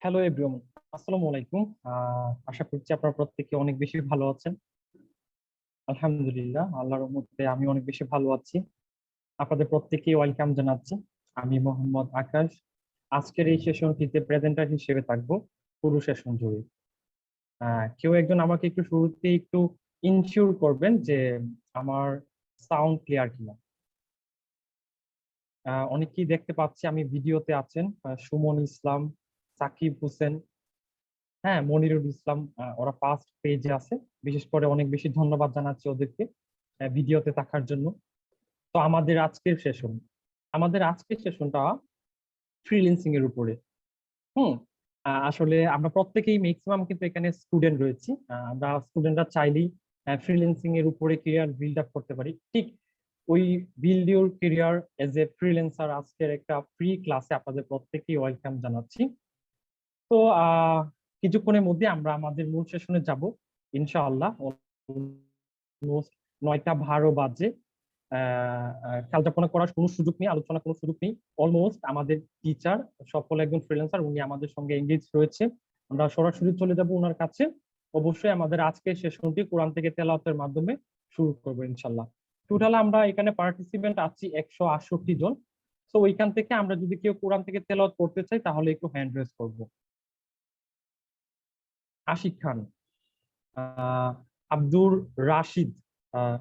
Hello everyone, আসসালামু আলাইকুম। আশা করছি আপনারা প্রত্যেকে অনেক বেশি ভালো আছেন। আলহামদুলিল্লাহ, আল্লাহর রহমতে আমি অনেক বেশি ভালো আছি। আপনাদের প্রত্যেকেই ওয়েলকাম জানাচ্ছি। আমি মোহাম্মদ আকাশ। আজকের এই সেশনটিতে প্রেজেন্টার হিসেবে থাকবো পুরো সেশন জুড়ে। কেউ একজন আমাকে একটু শুরুতে একটু ইনশিওর করবেন যে আমার সাউন্ড ক্লিয়ার কিনা। অনেকেই দেখতে পাচ্ছি আমি ভিডিওতে আছেন, সুমন ইসলাম, সাকিব হোসেন, হ্যাঁ, মনিরুল ইসলাম, ওরা ফার্স্ট পেজে আছে। বিশেষ করে অনেক বেশি ধন্যবাদ জানাচ্ছি ওদেরকে ভিডিওতে থাকার জন্য। তো আমাদের আজকের সেশনটা ফ্রিল্যান্সিং এর উপরে। হুম আসলে আমরা প্রত্যেকেই ম্যাক্সিমাম কিন্তু এখানে স্টুডেন্ট রয়েছি। আমরা স্টুডেন্টরা চাইলেই ফ্রিল্যান্সিং এর উপরে ক্যারিয়ার বিল্ড আপ করতে পারি। ঠিক ওই build your career as a freelancer আজকের একটা ফ্রি ক্লাসে আপনাদের প্রত্যেকেই ওয়েলকাম জানাচ্ছি। তো কিছুক্ষণের মধ্যে আমরা আমাদের মূল সেশনে যাব ইনশাআল্লাহ। অলমোস্ট 9টা 12 বাজে। কালযাপনা করার কোনো সুযোগ নেই, আলোচনা কোনো সুযোগ নেই। অলমোস্ট আমাদের টিচার সফল একজন ফ্রিল্যান্সার, উনি আমাদের সঙ্গে এঙ্গেজ রয়েছে। আমরা সরাসরি চলে যাব ওনার কাছে। অবশ্যই আমাদের আজকের সেশনটি কোরআন থেকে তেলাওয়াতের মাধ্যমে শুরু করবো ইনশাল্লাহ। টোটাল আমরা এখানে পার্টিসিপেন্ট আছি 168 জন। তো ওইখান থেকে আমরা যদি কেউ কোরআন থেকে তেলাওয়াত করতে চাই তাহলে একটু হ্যান্ড রেজ করবো। আশিক খান, আহ, আব্দুর রাশিদ, আহ,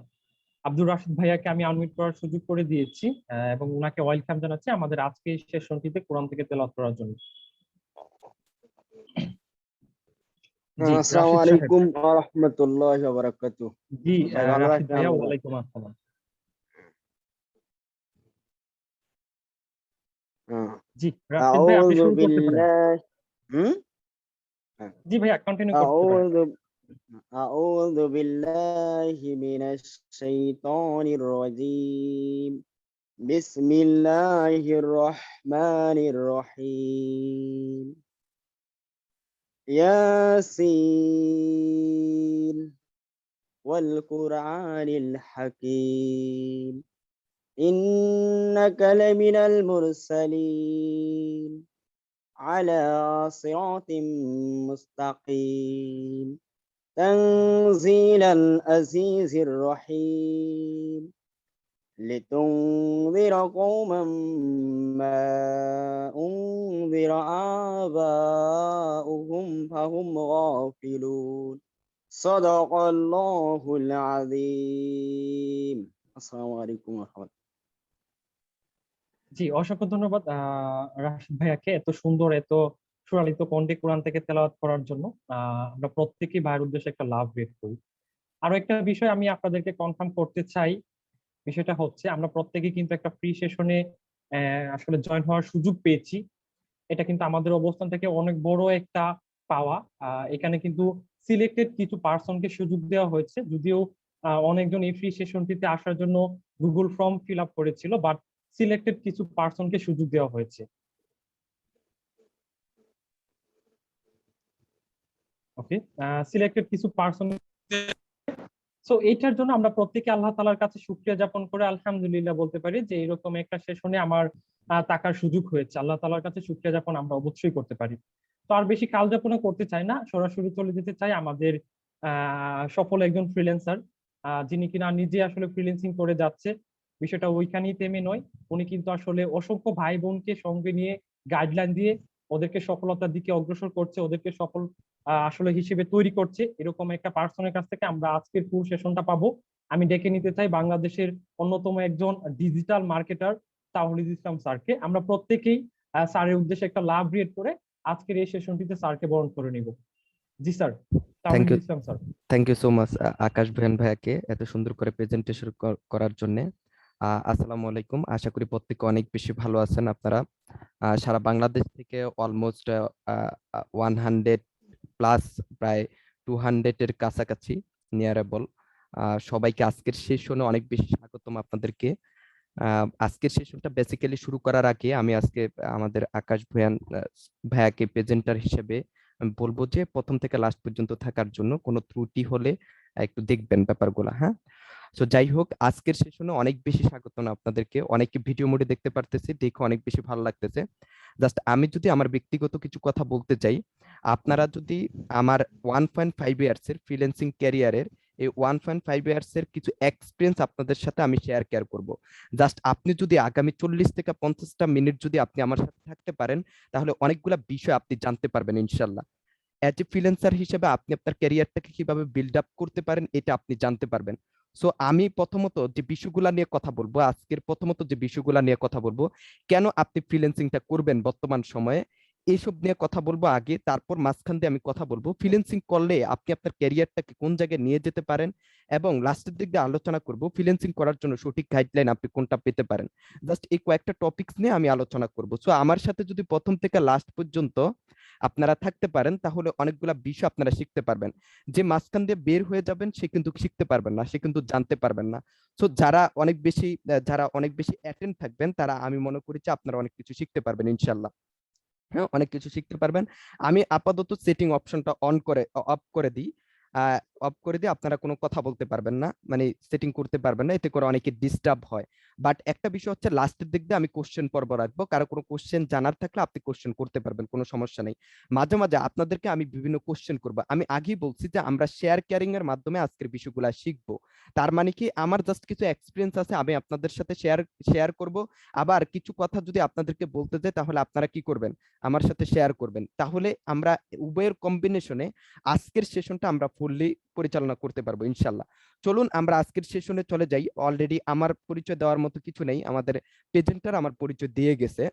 আব্দুর রাশিদ ভাইয়াকে আমি আনমিউট করার সুযোগ করে দিয়েছি, এবং ওনাকে ওয়েলকাম জানাচ্ছি আমাদের আজকে এই সেশনটিতে কোরআন থেকে তেলাওয়াত করার জন্য। জি আসসালামু রাশিদ সাহেব। আলাইকুম ওয়া রাহমাতুল্লাহি ওয়া বারাকাতুহু। জি ভাই ভালো রাশিদ আছেন ভাইয়া, আপনারা? ওয়ালাইকুম আসসালাম। হ্যাঁ। জি রাশিদ ভাই, আপনি আউযু শুরু করতে পারেন। বিল্লাহ হুম হ্যাঁ। জি ভাইয়া, কন্টিনিউ করতে পারেন। আউযু আউযু বিল্লাহি মিনাশ শাইতানির রাজীম। বিসমিল্লাহির রহমানির রহিম। ইয়াসিন ওয়াল কুরআনিল হাকীম। إنك لمن المرسلين على صراط مستقيم تنزيل العزيز الرحيم لتنذر قوما ما أنذر آباؤهم فهم غافلون صدق الله العظيم السلام عليكم ورحمة الله. জি অসংখ্য ধন্যবাদ রাশিদ ভাইয়াকে এত সুন্দর, এত সুরালিত কণ্ঠে কোরআন থেকে তেলাওয়াত করার জন্য। আমরা প্রত্যেকেই ভাইয়ের উদ্দেশ্যে একটা লাভ বের করি। আরো একটা বিষয় আমি আপনাদেরকে কনফার্ম করতে চাই, বিষয়টা হচ্ছে আমরা প্রত্যেকে কিন্তু একটা ফ্রি সেশনে আসলে জয়েন হওয়ার সুযোগ পেয়েছি। এটা কিন্তু আমাদের অবস্থান থেকে অনেক বড় একটা পাওয়া। এখানে কিন্তু সিলেক্টেড কিছু পার্সনকে সুযোগ দেওয়া হয়েছে, যদিও অনেকজন এই ফ্রি সেশনটিতে আসার জন্য গুগল ফর্ম ফিল আপ করেছিল, বাট সিলেক্টেড কিছু পার্সনকে সুযোগ দেওয়া হয়েছে। ওকে, সিলেক্টেড কিছু পার্সন। সো এইটার জন্য আমরা প্রত্যেকে আল্লাহ তাআলার কাছে শুকরিয়া জ্ঞাপন করে আলহামদুলিল্লাহ বলতে পারি যে এরকম একটা সেশনে আমার থাকার সুযোগ হয়েছে। আল্লাহ তাআলার কাছে শুকরিয়া জ্ঞাপন আমরা অবশ্যই করতে পারি। তো আর বেশি কাল যাপনা করতে চাই না, সরাসরি চলে যেতে চাই আমাদের সফল একজন ফ্রিল্যান্সার, যিনি কিনা নিজে আসলে ফ্রিল্যান্সিং করে যাচ্ছে। বিষয়টা ওইখানেই থেমে নয়, উনি কিন্তু আসলে অসংখ্য ভাই বোনকে সঙ্গে নিয়ে গাইডলাইন দিয়ে ওদেরকে সফলতার দিকে অগ্রসর করছে, ওদেরকে সফল আসলে হিসেবে তৈরি করছে। এরকম একটা পার্সনের কাছ থেকে আমরা আজকের পুরো সেশনটা পাবো। আমি ডেকে নিতে চাই বাংলাদেশের অন্যতম একজন ডিজিটাল মার্কেটার তাওহিদ ইসলাম স্যারকে। আমরা প্রত্যেকেই স্যারের উদ্দেশ্যে একটা লাভ রিয়েট করে আজকের এই সেশনটিতে স্যারকে বরণ করে নিব। জি sir, thank Tawhid you Islam sir. Thank you so much Akash ভাইয়াকে এত সুন্দর করে প্রেজেন্টেশন করার জন্য। আসসালামু আলাইকুম, আশা করি প্রত্যেকে অনেক বেশি ভালো আছেন আপনারা। সারা বাংলাদেশ থেকে অলমোস্ট 100 প্লাস, প্রায় 200 এর কাছাকাছি নিয়ারেবল। সবাইকে আজকের সেশনে অনেক বেশি স্বাগতম আপনাদেরকে। আজকের সেশনটা বেসিক্যালি শুরু করার আগে আমি আজকে আমাদের আকাশ ভাইয়াকে প্রেজেন্টার হিসেবে আমি বলবো যে প্রথম থেকে লাস্ট পর্যন্ত থাকার জন্য, কোনো ত্রুটি হলে একটু দেখবেন ব্যাপারগুলো, হ্যাঁ। সো যাই হোক, আজকের সেশনে অনেক বেশি স্বাগতম আপনাদেরকে। অনেকে ভিডিও মোডে দেখতে পারতেছি, দেখে অনেক বেশি ভালো লাগতেছে। জাস্ট আমি যদি আমার ব্যক্তিগত কিছু কথা বলতে চাই, আপনারা যদি আমার 1.5 ইয়ার্স এর ফ্রিল্যান্সিং ক্যারিয়ারের এই 1.5 ইয়ার্স এর কিছু এক্সপিরিয়েন্স আপনাদের সাথে আমি শেয়ার করব। জাস্ট আপনি যদি আগামী 40 থেকে 50টা মিনিট যদি আপনি আমার সাথে থাকতে পারেন, তাহলে অনেকগুলা বিষয় আপনি জানতে পারবেন ইনশাল্লাহ। অ্যাজ এ ফ্রিল্যান্সার হিসেবে আপনি আপনার ক্যারিয়ারটাকে কিভাবে বিল্ড আপ করতে পারেন এটা আপনি জানতে পারবেন। সো আমি প্রথমত যে বিষয়গুলা নিয়ে কথা বলবো, আজকের প্রথমত যে বিষয়গুলা নিয়ে কথা বলবো, কেন আপনি ফ্রিল্যান্সিংটা করবেন বর্তমান সময়ে, এইসব নিয়ে কথা বলবো আগে। তারপর মাঝখান দিয়ে আমি কথা বলবো ফ্রিল্যান্সিং করলে আপনি আপনার ক্যারিয়ারটাকে কোন জায়গায় নিয়ে যেতে পারেন, এবং লাস্টের দিক দিয়ে আলোচনা করব ফ্রিল্যান্সিং করার জন্য সঠিক গাইডলাইন আপনি কোনটা পেতে পারেন। জাস্ট এই কয়েকটা টপিকস নিয়ে আমি আলোচনা করব। সো আমার সাথে যদি প্রথম থেকে লাস্ট পর্যন্ত আপনারা থাকতে পারেন, তাহলে অনেকগুলা বিষয় আপনারা শিখতে পারবেন। যে মাঝখান দিয়ে বের হয়ে যাবেন সে কিন্তু শিখতে পারবেন না, সে কিন্তু জানতে পারবেন না। সো যারা অনেক বেশি অ্যাটেন্ড থাকবেন, তারা আমি মনে করি যে আপনারা অনেক কিছু শিখতে পারবেন ইনশাল্লাহ। হ্যাঁ, অনেক কিছু শিখতে পারবেন। আমি আপাতত সেটিং অপশনটা অফ করে দিই। অফ করে দিয়ে আপনারা কোনো কথা বলতে পারবেন না, মানে সেটিং করতে পারবেন না, এতে করে অনেকে ডিস্টার্ব হয়। বাট একটা বিষয় হচ্ছে, লাস্টের দিক দিয়ে আমি কোশ্চেন পর্ব রাখবো, কারো কোনো কোশ্চেন জানার থাকলে আপনি কোশ্চেন করতে পারবেন, কোনো সমস্যা নেই। মাঝে মাঝে আপনাদেরকে আমি বিভিন্ন কোশ্চেন করবো। আমি আগেই বলছি যে আমরা শেয়ার ক্যারিং এর মাধ্যমে আজকের বিষয়গুলো শিখবো। তার মানে কি, আমার জাস্ট কিছু এক্সপিরিয়েন্স আছে, আমি আপনাদের সাথে শেয়ার করব। আবার কিছু কথা যদি আপনাদেরকে বলতে যাই, তাহলে আপনারা কি করবেন, আমার সাথে শেয়ার করবেন। তাহলে আমরা উভয়ের কম্বিনেশনে আজকের সেশনটা আমরা ফুললি পরিচালনা করতে পারবো ইনশাল্লাহ। চলুন আমরা আজকের সেশনে চলে যাই। অলরেডি আমার পরিচয় দেওয়ার মতো কিছু নেই, আমাদের প্রেজেন্টার আমার পরিচয় দিয়ে গেছে।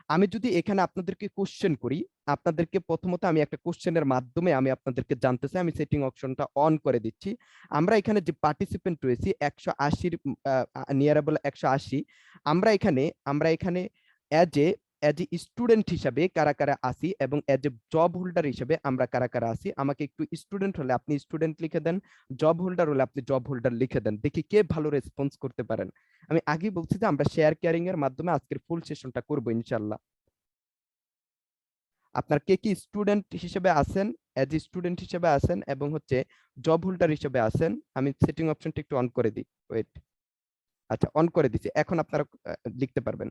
আমি যদি এখানে আপনাদেরকে কোশ্চেন করি, আপনাদেরকে প্রথমত আমি একটা কোশ্চেনের মাধ্যমে আমি আপনাদেরকে জানতে চাই। আমি সেটিং অপশনটা অন করে দিচ্ছি। আমরা এখানে যে পার্টিসিপেন্ট রয়েছি 180 নিয়ারেবল 180, আমরা এখানে অ্যাজ এ স্টুডেন্ট হিসাবে কারা কারা আসি, এবং এজ এ জব হোল্ডার হিসাবে আমরা কারা কারা আসি। আমাকে একটু স্টুডেন্ট হলে আপনি স্টুডেন্ট লিখে দেন, জব হোল্ডার হলে আপনি জব হোল্ডার লিখে দেন, দেখি কে ভালো রেসপন্স করতে পারেন। আমি আগে বলছি যে আমরা শেয়ার কেয়ারিং এর মাধ্যমে আজকের ফুল সেশনটা করবো ইনশাল্লাহ। আপনার কে কি স্টুডেন্ট হিসেবে আছেন, এজ এ স্টুডেন্ট হিসেবে আছেন, এবং হচ্ছে জব হোল্ডার হিসেবে আছেন? আমি সেটিং অপশনটা একটু অন করে দিই, ওয়েট। আচ্ছা, অন করে দিচ্ছি, এখন আপনারা লিখতে পারবেন।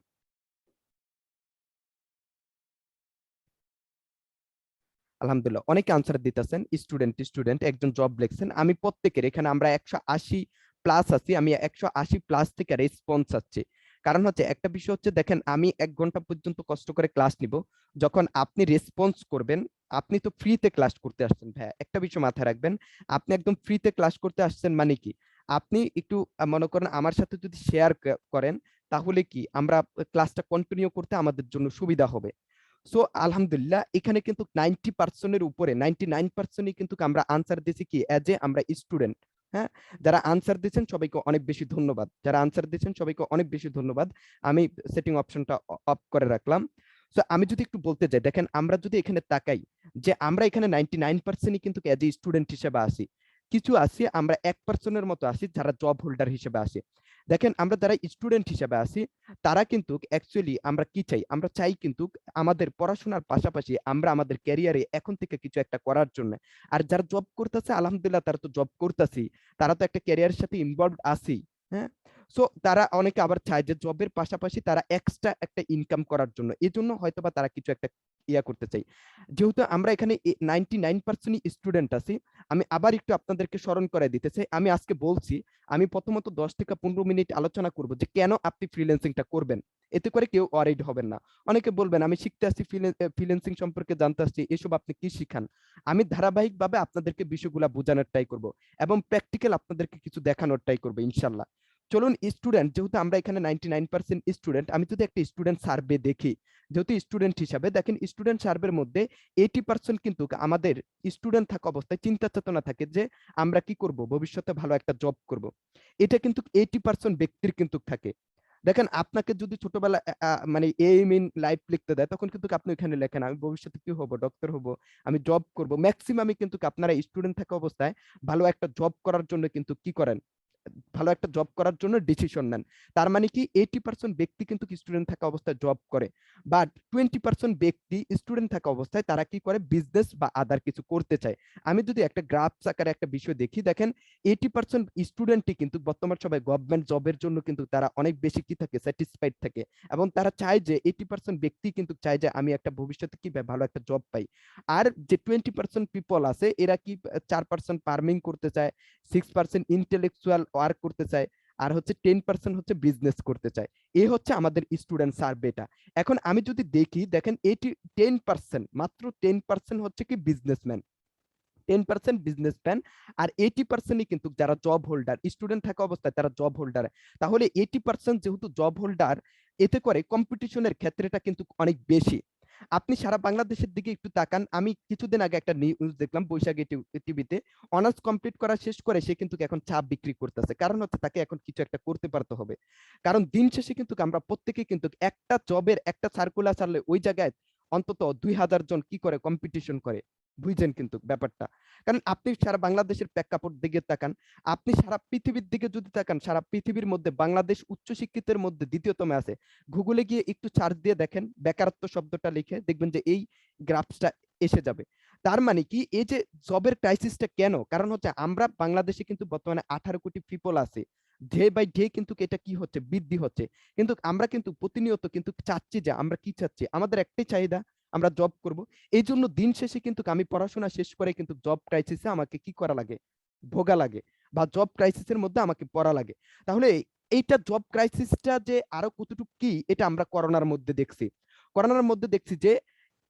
আলহামদুলিল্লাহ, অনেকে আনসার দিতেছেন, স্টুডেন্ট স্টুডেন্ট, একজন জব লিখছেন। আমি প্রত্যেকের এখানে আমরা 180 প্লাস আছি, আমি 180 প্লাস থেকে রেসপন্স আছে। কারণ হচ্ছে একটা বিষয় হচ্ছে, দেখেন আমি 1 ঘন্টা পর্যন্ত কষ্ট করে ক্লাস নিব, যখন আপনি রেসপন্স করবেন। আপনি তো ফ্রিতে ক্লাস করতে আসছেন ভাইয়া, একটা বিষয় মাথায় রাখবেন, আপনি একদম ফ্রিতে ক্লাস করতে আসছেন মানে কি, আপনি একটু মনে করেন আমার সাথে যদি শেয়ার করেন, তাহলে কি আমরা ক্লাসটা কন্টিনিউ করতে আমাদের জন্য সুবিধা হবে। সো আলহামদুলিল্লাহ, এখানে কিন্তু 90%-এর উপরে 99%ই কিন্তু আমরা আনসার দিয়েছি কি, এজ এ আমরা স্টুডেন্ট। হ্যাঁ, যারা আনসার দিয়েছেন সবাইকে অনেক বেশি ধন্যবাদ, যারা আনসার দিয়েছেন সবাইকে অনেক বেশি ধন্যবাদ। আমি সেটিং অপশনটা অফ করে রাখলাম। সো আমি যদি একটু বলতে যাই, দেখেন আমরা যদি এখানে তাকাই, যে আমরা এখানে 99%ই কিন্তু এজ এ স্টুডেন্ট হিসেবে আসি। কিছু আসি আমরা 1%-এর মতো আসি যারা জব হোল্ডার হিসেবে আসি। দেখেন আমরা যারা স্টুডেন্ট হিসেবে আসি, তারা কিন্তু অ্যাকচুয়ালি আমরা কি চাই, আমরা চাই কিন্তু আমাদের পড়াশোনার পাশাপাশি আমরা আমাদের ক্যারিয়ারে এখন থেকে কিছু একটা করার জন্য। আর যারা জব করতেছে আলহামদুলিল্লাহ, তারা তো জব করতেছি, তারা তো একটা ক্যারিয়ারের সাথে ইনভলভ আছেই। হ্যাঁ, সো তারা অনেকে আবার চায় যে জবের পাশাপাশি তারা এক্সট্রা একটা ইনকাম করার জন্য, এই জন্য হয়তোবা তারা কিছু একটা করতে চাই। যেহেতু আমরা এখানে 99% স্টুডেন্ট আছি, আমি আবার একটু আপনাদেরকে স্মরণ করে দিতে চাই। আমি আজকে বলছি, আমি প্রথমত 10 থেকে 15 মিনিট আলোচনা করব যে কেন আপনি ফ্রিল্যান্সিংটা করবেন, এতে করে কেউ ওয়ারিড হবেন না। অনেকে বলবেন আমি শিখতে আসছি, ফ্রিল্যান্সিং সম্পর্কে জানতে আসছি, এসব আপনি কি শিখান? আমি ধারাবাহিকভাবে আপনাদেরকে বিষয়গুলো বোঝানোর ট্রাই করব, এবং প্র্যাকটিক্যাল আপনাদেরকে কিছু দেখানোর ট্রাই করবো ইনশাল্লাহ। চলুন, স্টুডেন্ট যেহেতু আমরা এখানে 99% স্টুডেন্ট, আমি যদি একটা স্টুডেন্ট সার্ভে দেখি, যেহেতু স্টুডেন্ট হিসাবে, দেখেন স্টুডেন্ট সার্ভের মধ্যে 80% কিন্তু আমাদের স্টুডেন্ট থাকা অবস্থায় চিন্তা চেতনা থাকে যে আমরা কি করব, ভবিষ্যতে ভালো একটা জব করব। এটা কিন্তু 80% ব্যক্তির কিন্তু থাকে। দেখেন আপনাকে যদি ছোটবেলা মানে এইম ইন লাইফ লিখতে দেয়, তখন কিন্তু আপনি এখানে লেখেন আমি ভবিষ্যতে কি হব, ডক্টর হব, আমি জব করব। ম্যাক্সিমামই কিন্তু আপনারা স্টুডেন্ট থাকা অবস্থায় ভালো একটা জব করার জন্য কিন্তু কি করেন, ভালো একটা জব করার জন্য ডিসিশন নেন। তার মানে কি 80% ব্যক্তি কিন্তু স্টুডেন্ট থাকা অবস্থায় জব করে, বাট 20% ব্যক্তি স্টুডেন্ট থাকা অবস্থায় তারা কি করে, বিজনেস বা আদার কিছু করতে চায়। আমি যদি একটা গ্রাফ আকারে একটা বিষয় দেখি, দেখেন 80% স্টুডেন্টই কিন্তু বর্তমান সময় গভর্নমেন্ট জবের জন্য কিন্তু তারা অনেক বেশি কি থাকে, স্যাটিসফাইড থাকে, এবং তারা চায় যে 80% ব্যক্তি কিন্তু চায় যে আমি একটা ভবিষ্যতে কি ভালো একটা জব পাই। আর যে 20% পিপল আছে এরা কি 4% ফার্মিং করতে চায়, 6% ইন্টেলেকচুয়াল ওয়ার্ক করতে চায়, আর হচ্ছে 10% হচ্ছে বিজনেস করতে চায়। এই হচ্ছে আমাদের স্টুডেন্ট সার্ভেটা। এখন আমি যদি দেখি, দেখেন 10%, মাত্র 10% হচ্ছে কি বিজনেসম্যান, 10% বিজনেসম্যান, আর 80%ই কিন্তু যারা জব হোল্ডার, স্টুডেন্ট থাকা অবস্থায় তারা জব হোল্ডার। তাহলে 80% যেহেতু জব হোল্ডার, এতে করে কম্পিটিশনের ক্ষেত্রেটা কিন্তু অনেক বেশি। আপনি সারা বাংলাদেশের দিকে একটু তাকান। আমি কিছুদিন আগে একটা নিউজ দেখলাম বৈশাখী টিভিতে, অনার্স কমপ্লিট করা শেষ করে সে কিন্তু এখন চা বিক্রি করতেছে, কারণ হচ্ছে তাকে এখন কিছু একটা করতে পারতে হবে। কারণ দিন শেষে কিন্তু আমরা প্রত্যেকে কিন্তু একটা জবের একটা সার্কুলার ছাড়লে ওই জায়গায় অন্তত 2000 জন কি করে কম্পিটিশন করে, বুঝছেন কিন্তু ব্যাপারটা। কারণ আপনি সারা বাংলাদেশের প্রেক্ষাপট দিকে তাকান, আপনি সারা পৃথিবীর দিকে যদি তাকান, সারা পৃথিবীর মধ্যে বাংলাদেশ উচ্চশিক্ষিতের মধ্যে দ্বিতীয়তমে আছে। গুগলে গিয়ে একটু সার্চ দিয়ে দেখেন, বেকারত্ব শব্দটা লিখে দেখবেন যে এই গ্রাফসটা এসে যাবে। তার মানে কি, এই যে জবের ক্রাইসিসটা কেন, কারণ হচ্ছে আমরা বাংলাদেশে কিন্তু বর্তমানে 18 কোটি পিপল আছে, ডে বাই ডে কিন্তু এটা কি হচ্ছে, বৃদ্ধি হচ্ছে। কিন্তু আমরা কিন্তু প্রতিনিয়ত কিন্তু চাচ্ছি যে আমরা কি চাচ্ছি, আমাদের একটাই চাহিদা, আমরা জব করব। এই জন্য দিন শেষে কিন্তু আমি পড়াশোনা শেষ করে কিন্তু জব ক্রাইসিসে আমাকে কি করা লাগে, ভোগা লাগে, বা জব ক্রাইসিসের মধ্যে আমাকে পড়া লাগে। তাহলে এইটা জব ক্রাইসিসটা যে আরো কতটুকু কি, এটা আমরা করোনার মধ্যে দেখছি। করোনার মধ্যে দেখছি যে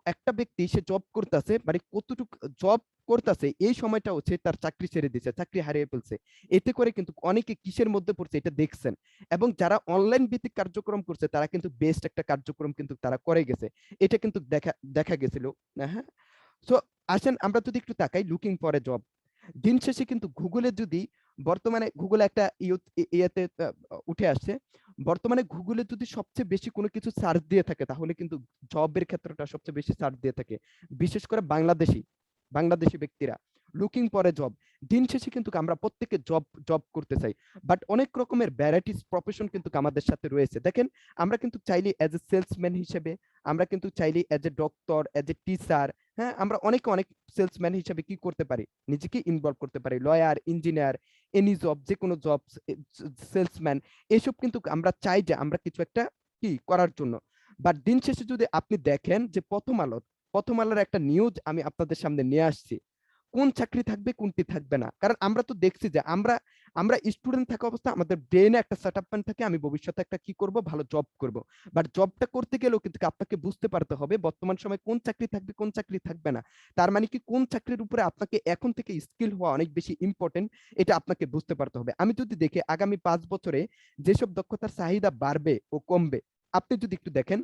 একটা ব্যক্তি সে জব করতেছে, মানে কতটুকু জব করতেছে, এই সময়টা হচ্ছে তার চাকরি ছেড়ে দিয়েছে, চাকরি হারিয়ে ফেলছে। এতে করে কিন্তু অনেকে কিসের মধ্যে পড়ছে এটা দেখছেন। এবং যারা অনলাইন ভিত্তিক কার্যক্রম করছে তারা কিন্তু বেস্ট একটা কার্যক্রম কিন্তু তারা করে গেছে, এটা কিন্তু দেখা দেখা গেছিল। হ্যাঁ, সো আসেন আমরা যদি একটু তাকাই লুকিং ফর এ জব। দিন শেষে কিন্তু গুগলে যদি, বর্তমানে গুগলে একটা ইয়েতে উঠে আসছে, বর্তমানে গুগলে যদি সবচেয়ে বেশি কোনো কিছু সার্চ দিয়ে থাকে তাহলে কিন্তু জবের ক্ষেত্রটা সবচেয়ে বেশি সার্চ দিয়ে থাকে, বিশেষ করে বাংলাদেশি বাংলাদেশি ব্যক্তিরা লুকিং ফর এ জব। দিন শেষে কিন্তু আমরা প্রত্যেকে জব জব করতে চাই, বাট অনেক রকমের ভ্যারাইটিস প্রফেশন কিন্তু আমাদের সাথে রয়েছে। দেখেন আমরা কিন্তু চাইলে অ্যাজ এ সেলসম্যান হিসেবে, আমরা কিন্তু চাইলে as a doctor, as a teacher, হ্যাঁ আমরা অনেকে অনেক সেলসম্যান হিসেবে কি করতে পারি, নিজেকে ইনভলভ করতে পারি, লয়ার, ইঞ্জিনিয়ার, এনি জব, যে কোনো জব, সেলসম্যান, এসব কিন্তু আমরা চাই যে আমরা কিছু একটা কি করার জন্য। বাট দিন শেষে যদি আপনি দেখেন যে প্রথম আলোর একটা নিউজ আমি আপনাদের সামনে নিয়ে আসছি, কোন চাকরি থাকবে কোনটি থাকবে না। কারণ আমরা তো দেখছি যে আমরা আমরা স্টুডেন্ট থাকা অবস্থা আমাদের ব্রেনে একটা সেটআপ প্ল্যান থাকে, আমি ভবিষ্যতে একটা কি করব, ভালো জব করব। বাট জবটা করতে গেলেও কিন্তু আপনাকে বুঝতে পারতে হবে বর্তমান সময় কোন চাকরি থাকবে কোন চাকরি থাকবে না। তার মানে কি কোন চাকরির উপরে আপনাকে এখন থেকে স্কিল হওয়া অনেক বেশি ইম্পর্টেন্ট, এটা আপনাকে বুঝতে পারতে হবে। আমি যদি দেখি আগামী 5 বছরে যেসব দক্ষতার চাহিদা বাড়বে ও কমবে, আপনি যদি একটু দেখেন,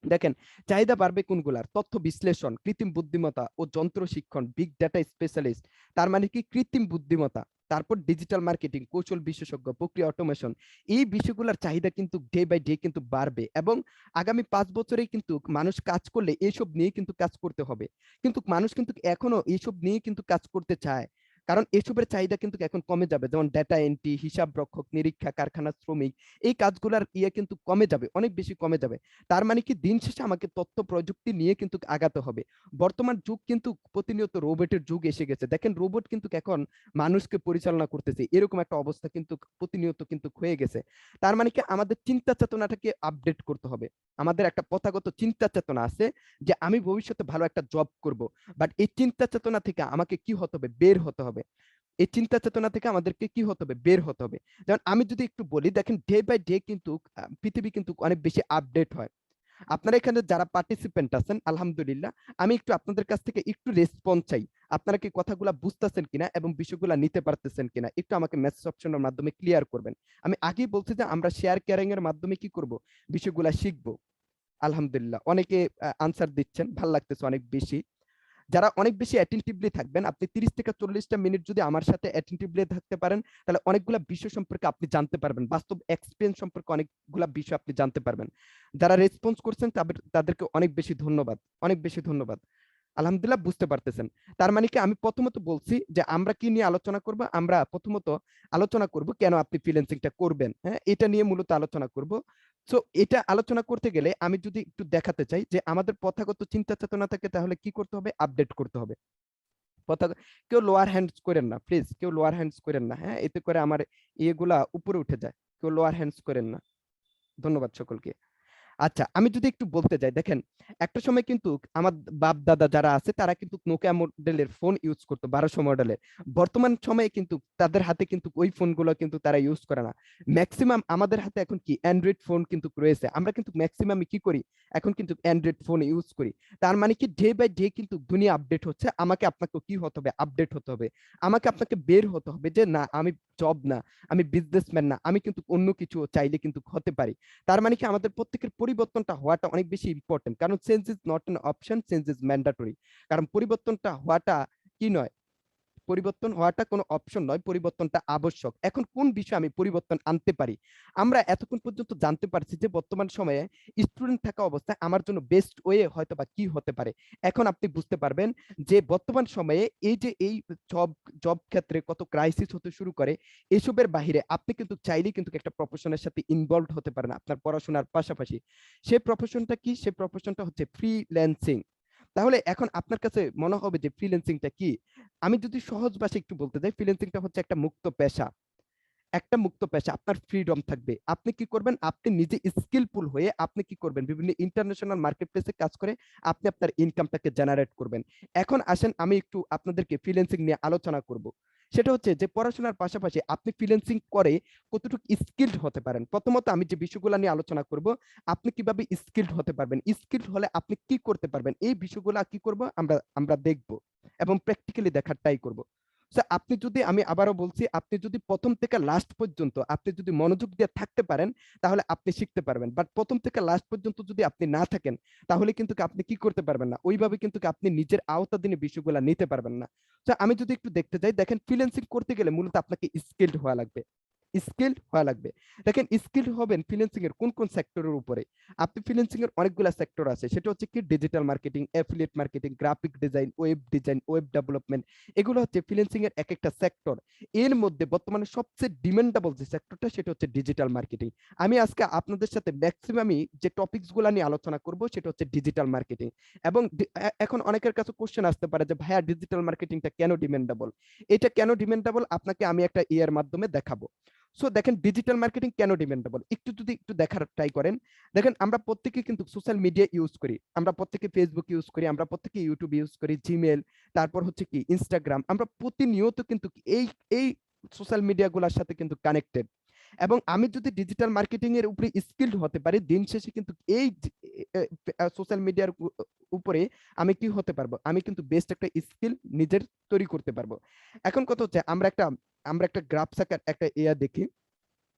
দেখেন চাহিদা বাড়বে কোনগুলার, তথ্য বিশ্লেষণ, কৃত্রিম বুদ্ধিমত্তা ও যন্ত্র শিক্ষণ, বিগ ডাটা স্পেশালিস্ট, তার মানে কি কৃত্রিম বুদ্ধিমত্তা, তারপর ডিজিটাল মার্কেটিং, কৌশল বিশেষজ্ঞ, প্রক্রিয়া অটোমেশন, এই বিষয়গুলোর চাহিদা কিন্তু ডে বাই ডে কিন্তু বাড়বে। এবং আগামী 5 বছরেই কিন্তু মানুষ কাজ করলে এইসব নিয়ে কিন্তু কাজ করতে হবে, কিন্তু মানুষ কিন্তু এখনো এইসব নিয়ে কিন্তু কাজ করতে চায়। কারণ এসবের চাহিদা কিন্তু এখন কমে যাবে, যেমন ডেটা এন্ট্রি, হিসাব রক্ষক, নিরীক্ষা, কারখানা শ্রমিক, এই কাজগুলোর কিন্তু কমে যাবে, অনেক বেশি কমে যাবে। তার মানে কি দিন শেষে আমাকে তথ্য প্রযুক্তি নিয়ে কিন্তু আগাতে হবে। বর্তমান যুগ কিন্তু প্রতিনিয়ত রোবটের যুগ এসে গেছে। দেখেন রোবট কিন্তু এখন মানুষকে পরিচালনা করতেছে, এরকম একটা অবস্থা কিন্তু প্রতিনিয়ত কিন্তু হয়ে গেছে। তার মানে কি আমাদের চিন্তা চেতনাটাকে আপডেট করতে হবে। আমাদের একটা প্রথাগত চিন্তা চেতনা আছে যে আমি ভবিষ্যতে ভালো একটা জব করব, বাট এই চিন্তা চেতনা থেকে আমাকে কি হতে হবে, বের হতে হবে। এই চিন্তা চেতনা থেকে আমাদেরকে কি হতে হবে, বের হতে হবে। যেমন আমি যদি একটু বলি, দেখেন ডে বাই ডে কিন্তু পৃথিবী কিন্তু অনেক বেশি আপডেট হয়। আপনারা এখানে যারা পার্টিসিপেন্ট আছেন আলহামদুলিল্লাহ, আমি একটু আপনাদের কাছ থেকে একটু রেসপন্স চাই, আপনারা কি কথাগুলো বুঝতেছেন কিনা এবং বিষয়গুলো নিতে পারতেছেন কিনা, একটু আমাকে মেসেজ অপশনের মাধ্যমে ক্লিয়ার করবেন। আমি আগেই বলছি যে আমরা শেয়ার কেয়ারিং এর মাধ্যমে কি করব, বিষয়গুলো শিখবো। আলহামদুলিল্লাহ অনেকে আনসার দিচ্ছেন, ভালো লাগতেছে অনেক বেশি। যারা অনেক বেশি অ্যাটেন্টিভলি থাকবেন, আপনি 30 থেকে 40টা মিনিট যদি আমার সাথে অ্যাটেন্টিভলি থাকতে পারেন, তাহলে অনেকগুলা বিষয় সম্পর্কে আপনি জানতে পারবেন, বাস্তব এক্সপেরিয়েন্স সম্পর্কে অনেকগুলা বিষয় আপনি জানতে পারবেন। যারা রেসপন্স করছেন তাদেরকে অনেক বেশি ধন্যবাদ, অনেক বেশি ধন্যবাদ। আলহামদুলিল্লাহ বুঝতে পারতেছেন। তার মানে কি আমি প্রথমত বলছি যে আমরা কি নিয়ে আলোচনা করব, আমরা প্রথমত আলোচনা করব কেন আপনি ফ্রিল্যান্সিংটা করবেন, হ্যাঁ, এটা নিয়ে মূলত আলোচনা করব। সো এটা আলোচনা করতে গেলে আমি যদি একটু দেখাতে চাই যে আমাদের প্রথাগত চিন্তা চেতনা থেকে তাহলে কি করতে হবে, আপডেট করতে হবে। প্রথা কেউ লোয়ার হ্যান্ডস করেন না প্লিজ, কেউ লোয়ার হ্যান্ডস করেন না, হ্যাঁ, এতে করে আমার ইয়েগুলা উপরে উঠে যায়। কেউ লোয়ার হ্যান্ডস করেন না। ধন্যবাদ সকলকে। আচ্ছা, আমি যদি একটু বলতে যাই, দেখেন একটা সময় কিন্তু আমার বাপ দাদা যারা আছে তারা কিন্তু নোকিয়া মডেলের ফোন ইউজ করতো, 1200 মডেলের। বর্তমান সময়ে কিন্তু তাদের হাতে কিন্তু ওই ফোনগুলো কিন্তু তারা ইউজ করে না। ম্যাক্সিমাম আমাদের হাতে এখন কি অ্যান্ড্রয়েড ফোন কিন্তু রয়েছে, আমরা কিন্তু ম্যাক্সিমাম কি করি, এখন কিন্তু অ্যান্ড্রয়েড ফোন ইউজ করি। তার মানে কি ডে বাই ডে কিন্তু দুনিয়া আপডেট হচ্ছে, আমাকে আপনাকে কি হতে হবে, আপডেট হতে হবে। আমাকে আপনাকে বের হতে হবে যে না আমি জব না, আমি বিজনেসম্যান না, আমি কিন্তু অন্য কিছু চাইলে কিন্তু হতে পারি। তার মানে কি আমাদের প্রত্যেকের পরিবর্তনটা হওয়াটা অনেক বেশি ইম্পর্টেন্ট, কারণ change is not an option, change is mandatory. কারণ পরিবর্তনটা হওয়াটা কি নয়, পরিবর্তন হওয়াটা কোনো অপশন নয়, পরিবর্তনটা আবশ্যক। এখন কোন বিষয়ে আমি পরিবর্তন আনতে পারি? আমরা এতক্ষণ পর্যন্ত জানতে পারছি যে বর্তমান সময়ে স্টুডেন্ট থাকা অবস্থায় আমার জন্য বেস্ট ওয়ে হয়তো বা কি হতে পারে। এখন আপনি বুঝতে পারবেন যে বর্তমান সময়ে এই যে এই জব জব ক্ষেত্রে কত ক্রাইসিস হতে শুরু করে, এসবের বাহিরে আপনি কিন্তু চাইলেই কিন্তু একটা প্রফেশনের সাথে ইনভলভ হতে পারেন আপনার পড়াশোনার পাশাপাশি। সেই প্রফেশনটা কি? সেই প্রফেশনটা হচ্ছে ফ্রিল্যান্সিং। তাহলে এখন আপনার কাছে মনে হবে যে ফ্রিল্যান্সিংটা কি? আমি যদি সহজ ভাষায় একটু বলতে যাই, ফ্রিল্যান্সিংটা হচ্ছে একটা মুক্ত পেশা। একটা মুক্ত পেশা, আপনার ফ্রিডম থাকবে। আপনি কি করবেন? আপনি নিজে স্কিলফুল হয়ে আপনি কি করবেন? বিভিন্ন ইন্টারন্যাশনাল মার্কেট প্লেসে কাজ করে আপনি আপনার ইনকামটাকে জেনারেট করবেন। এখন আসেন আমি একটু আপনাদেরকে ফ্রিল্যান্সিং নিয়ে আলোচনা করব। সেটা হচ্ছে যে পড়াশোনার পাশাপাশি আপনি ফ্রিল্যান্সিং করে কতটুকু স্কিলড হতে পারেন। প্রথমত আমি যে বিষয়গুলো নিয়ে আলোচনা করব, আপনি কিভাবে স্কিলড হতে পারবেন, স্কিলড হলে আপনি কি করতে পারবেন, এই বিষয়গুলো কি করব আমরা আমরা দেখব এবং প্র্যাকটিক্যালি দেখার ট্রাই করব। আপনি যদি, আমি আবারও বলছি, আপনি যদি প্রথম থেকে লাস্ট পর্যন্ত আপনি যদি মনোযোগ দিয়ে থাকতে পারেন তাহলে আপনি শিখতে পারবেন। বাট প্রথম থেকে লাস্ট পর্যন্ত যদি আপনি না থাকেন তাহলে কিন্তু আপনি কি করতে পারবেন না, ওইভাবে কিন্তু আপনি নিজের আওতাধীনে বিষয়গুলো নিতে পারবেন না। আমি যদি একটু দেখতে যাই, দেখেন ফ্রিল্যান্সিং করতে গেলে মূলত আপনাকে স্কিলড হওয়া লাগবে, স্কিলড হওয়া লাগবে। দেখেন স্কিলড হবেন ফ্রিল্যান্সিং এর কোন কোন সেক্টরের উপরে। আপনি ফ্রিল্যান্সিং এর অনেকগুলা সেক্টর আছে, সেটা হচ্ছে কি digital marketing, affiliate marketing, graphic design, web development. এগুলো হচ্ছে ফ্রিল্যান্সিং এর এক একটা সেক্টর। এর মধ্যে বর্তমানে সবচেয়ে ডিমান্ডেবল যে সেক্টরটা সেটা হচ্ছে ডিজিটাল মার্কেটিং। আমি আজকে আপনাদের সাথে ম্যাক্সিমামই যে টপিকস গুলা নিয়ে আলোচনা করব সেটা হচ্ছে ডিজিটাল মার্কেটিং। এবং এখন অনেকের কাছে কোশ্চেন আসতে পারে যে ভাইয়া ডিজিটাল মার্কেটিংটা কেন ডিমান্ডেবল? এটা কেন ডিমান্ডেবল আপনাকে আমি একটা ইয়ের মাধ্যমে দেখাবো। সো দেখেন ডিজিটাল মার্কেটিং কেন ডিমান্ডেবল, একটু যদি একটু দেখার ট্রাই করেন। দেখেন আমরা প্রত্যেকে কিন্তু সোশ্যাল মিডিয়া ইউজ করি, আমরা প্রত্যেকে ফেসবুক ইউজ করি, আমরা প্রত্যেকে ইউটিউব ইউজ করি, জিমেল, তারপর হচ্ছে কি ইনস্টাগ্রাম। আমরা প্রতিনিয়ত কিন্তু এই এই সোশ্যাল মিডিয়া গুলার সাথে কিন্তু কানেক্টেড। এবং আমি যদি ডিজিটাল মার্কেটিং এর উপরে স্কিলড হতে পারি, দিন শেষে কিন্তু এই সোশ্যাল মিডিয়ার উপরে আমি কি হতে পারবো, আমি কিন্তু বেস্ট একটা স্কিল নিজের তৈরি করতে পারবো। এখন কথা হচ্ছে আমরা একটা গ্রাফস আকার একটা দেখি,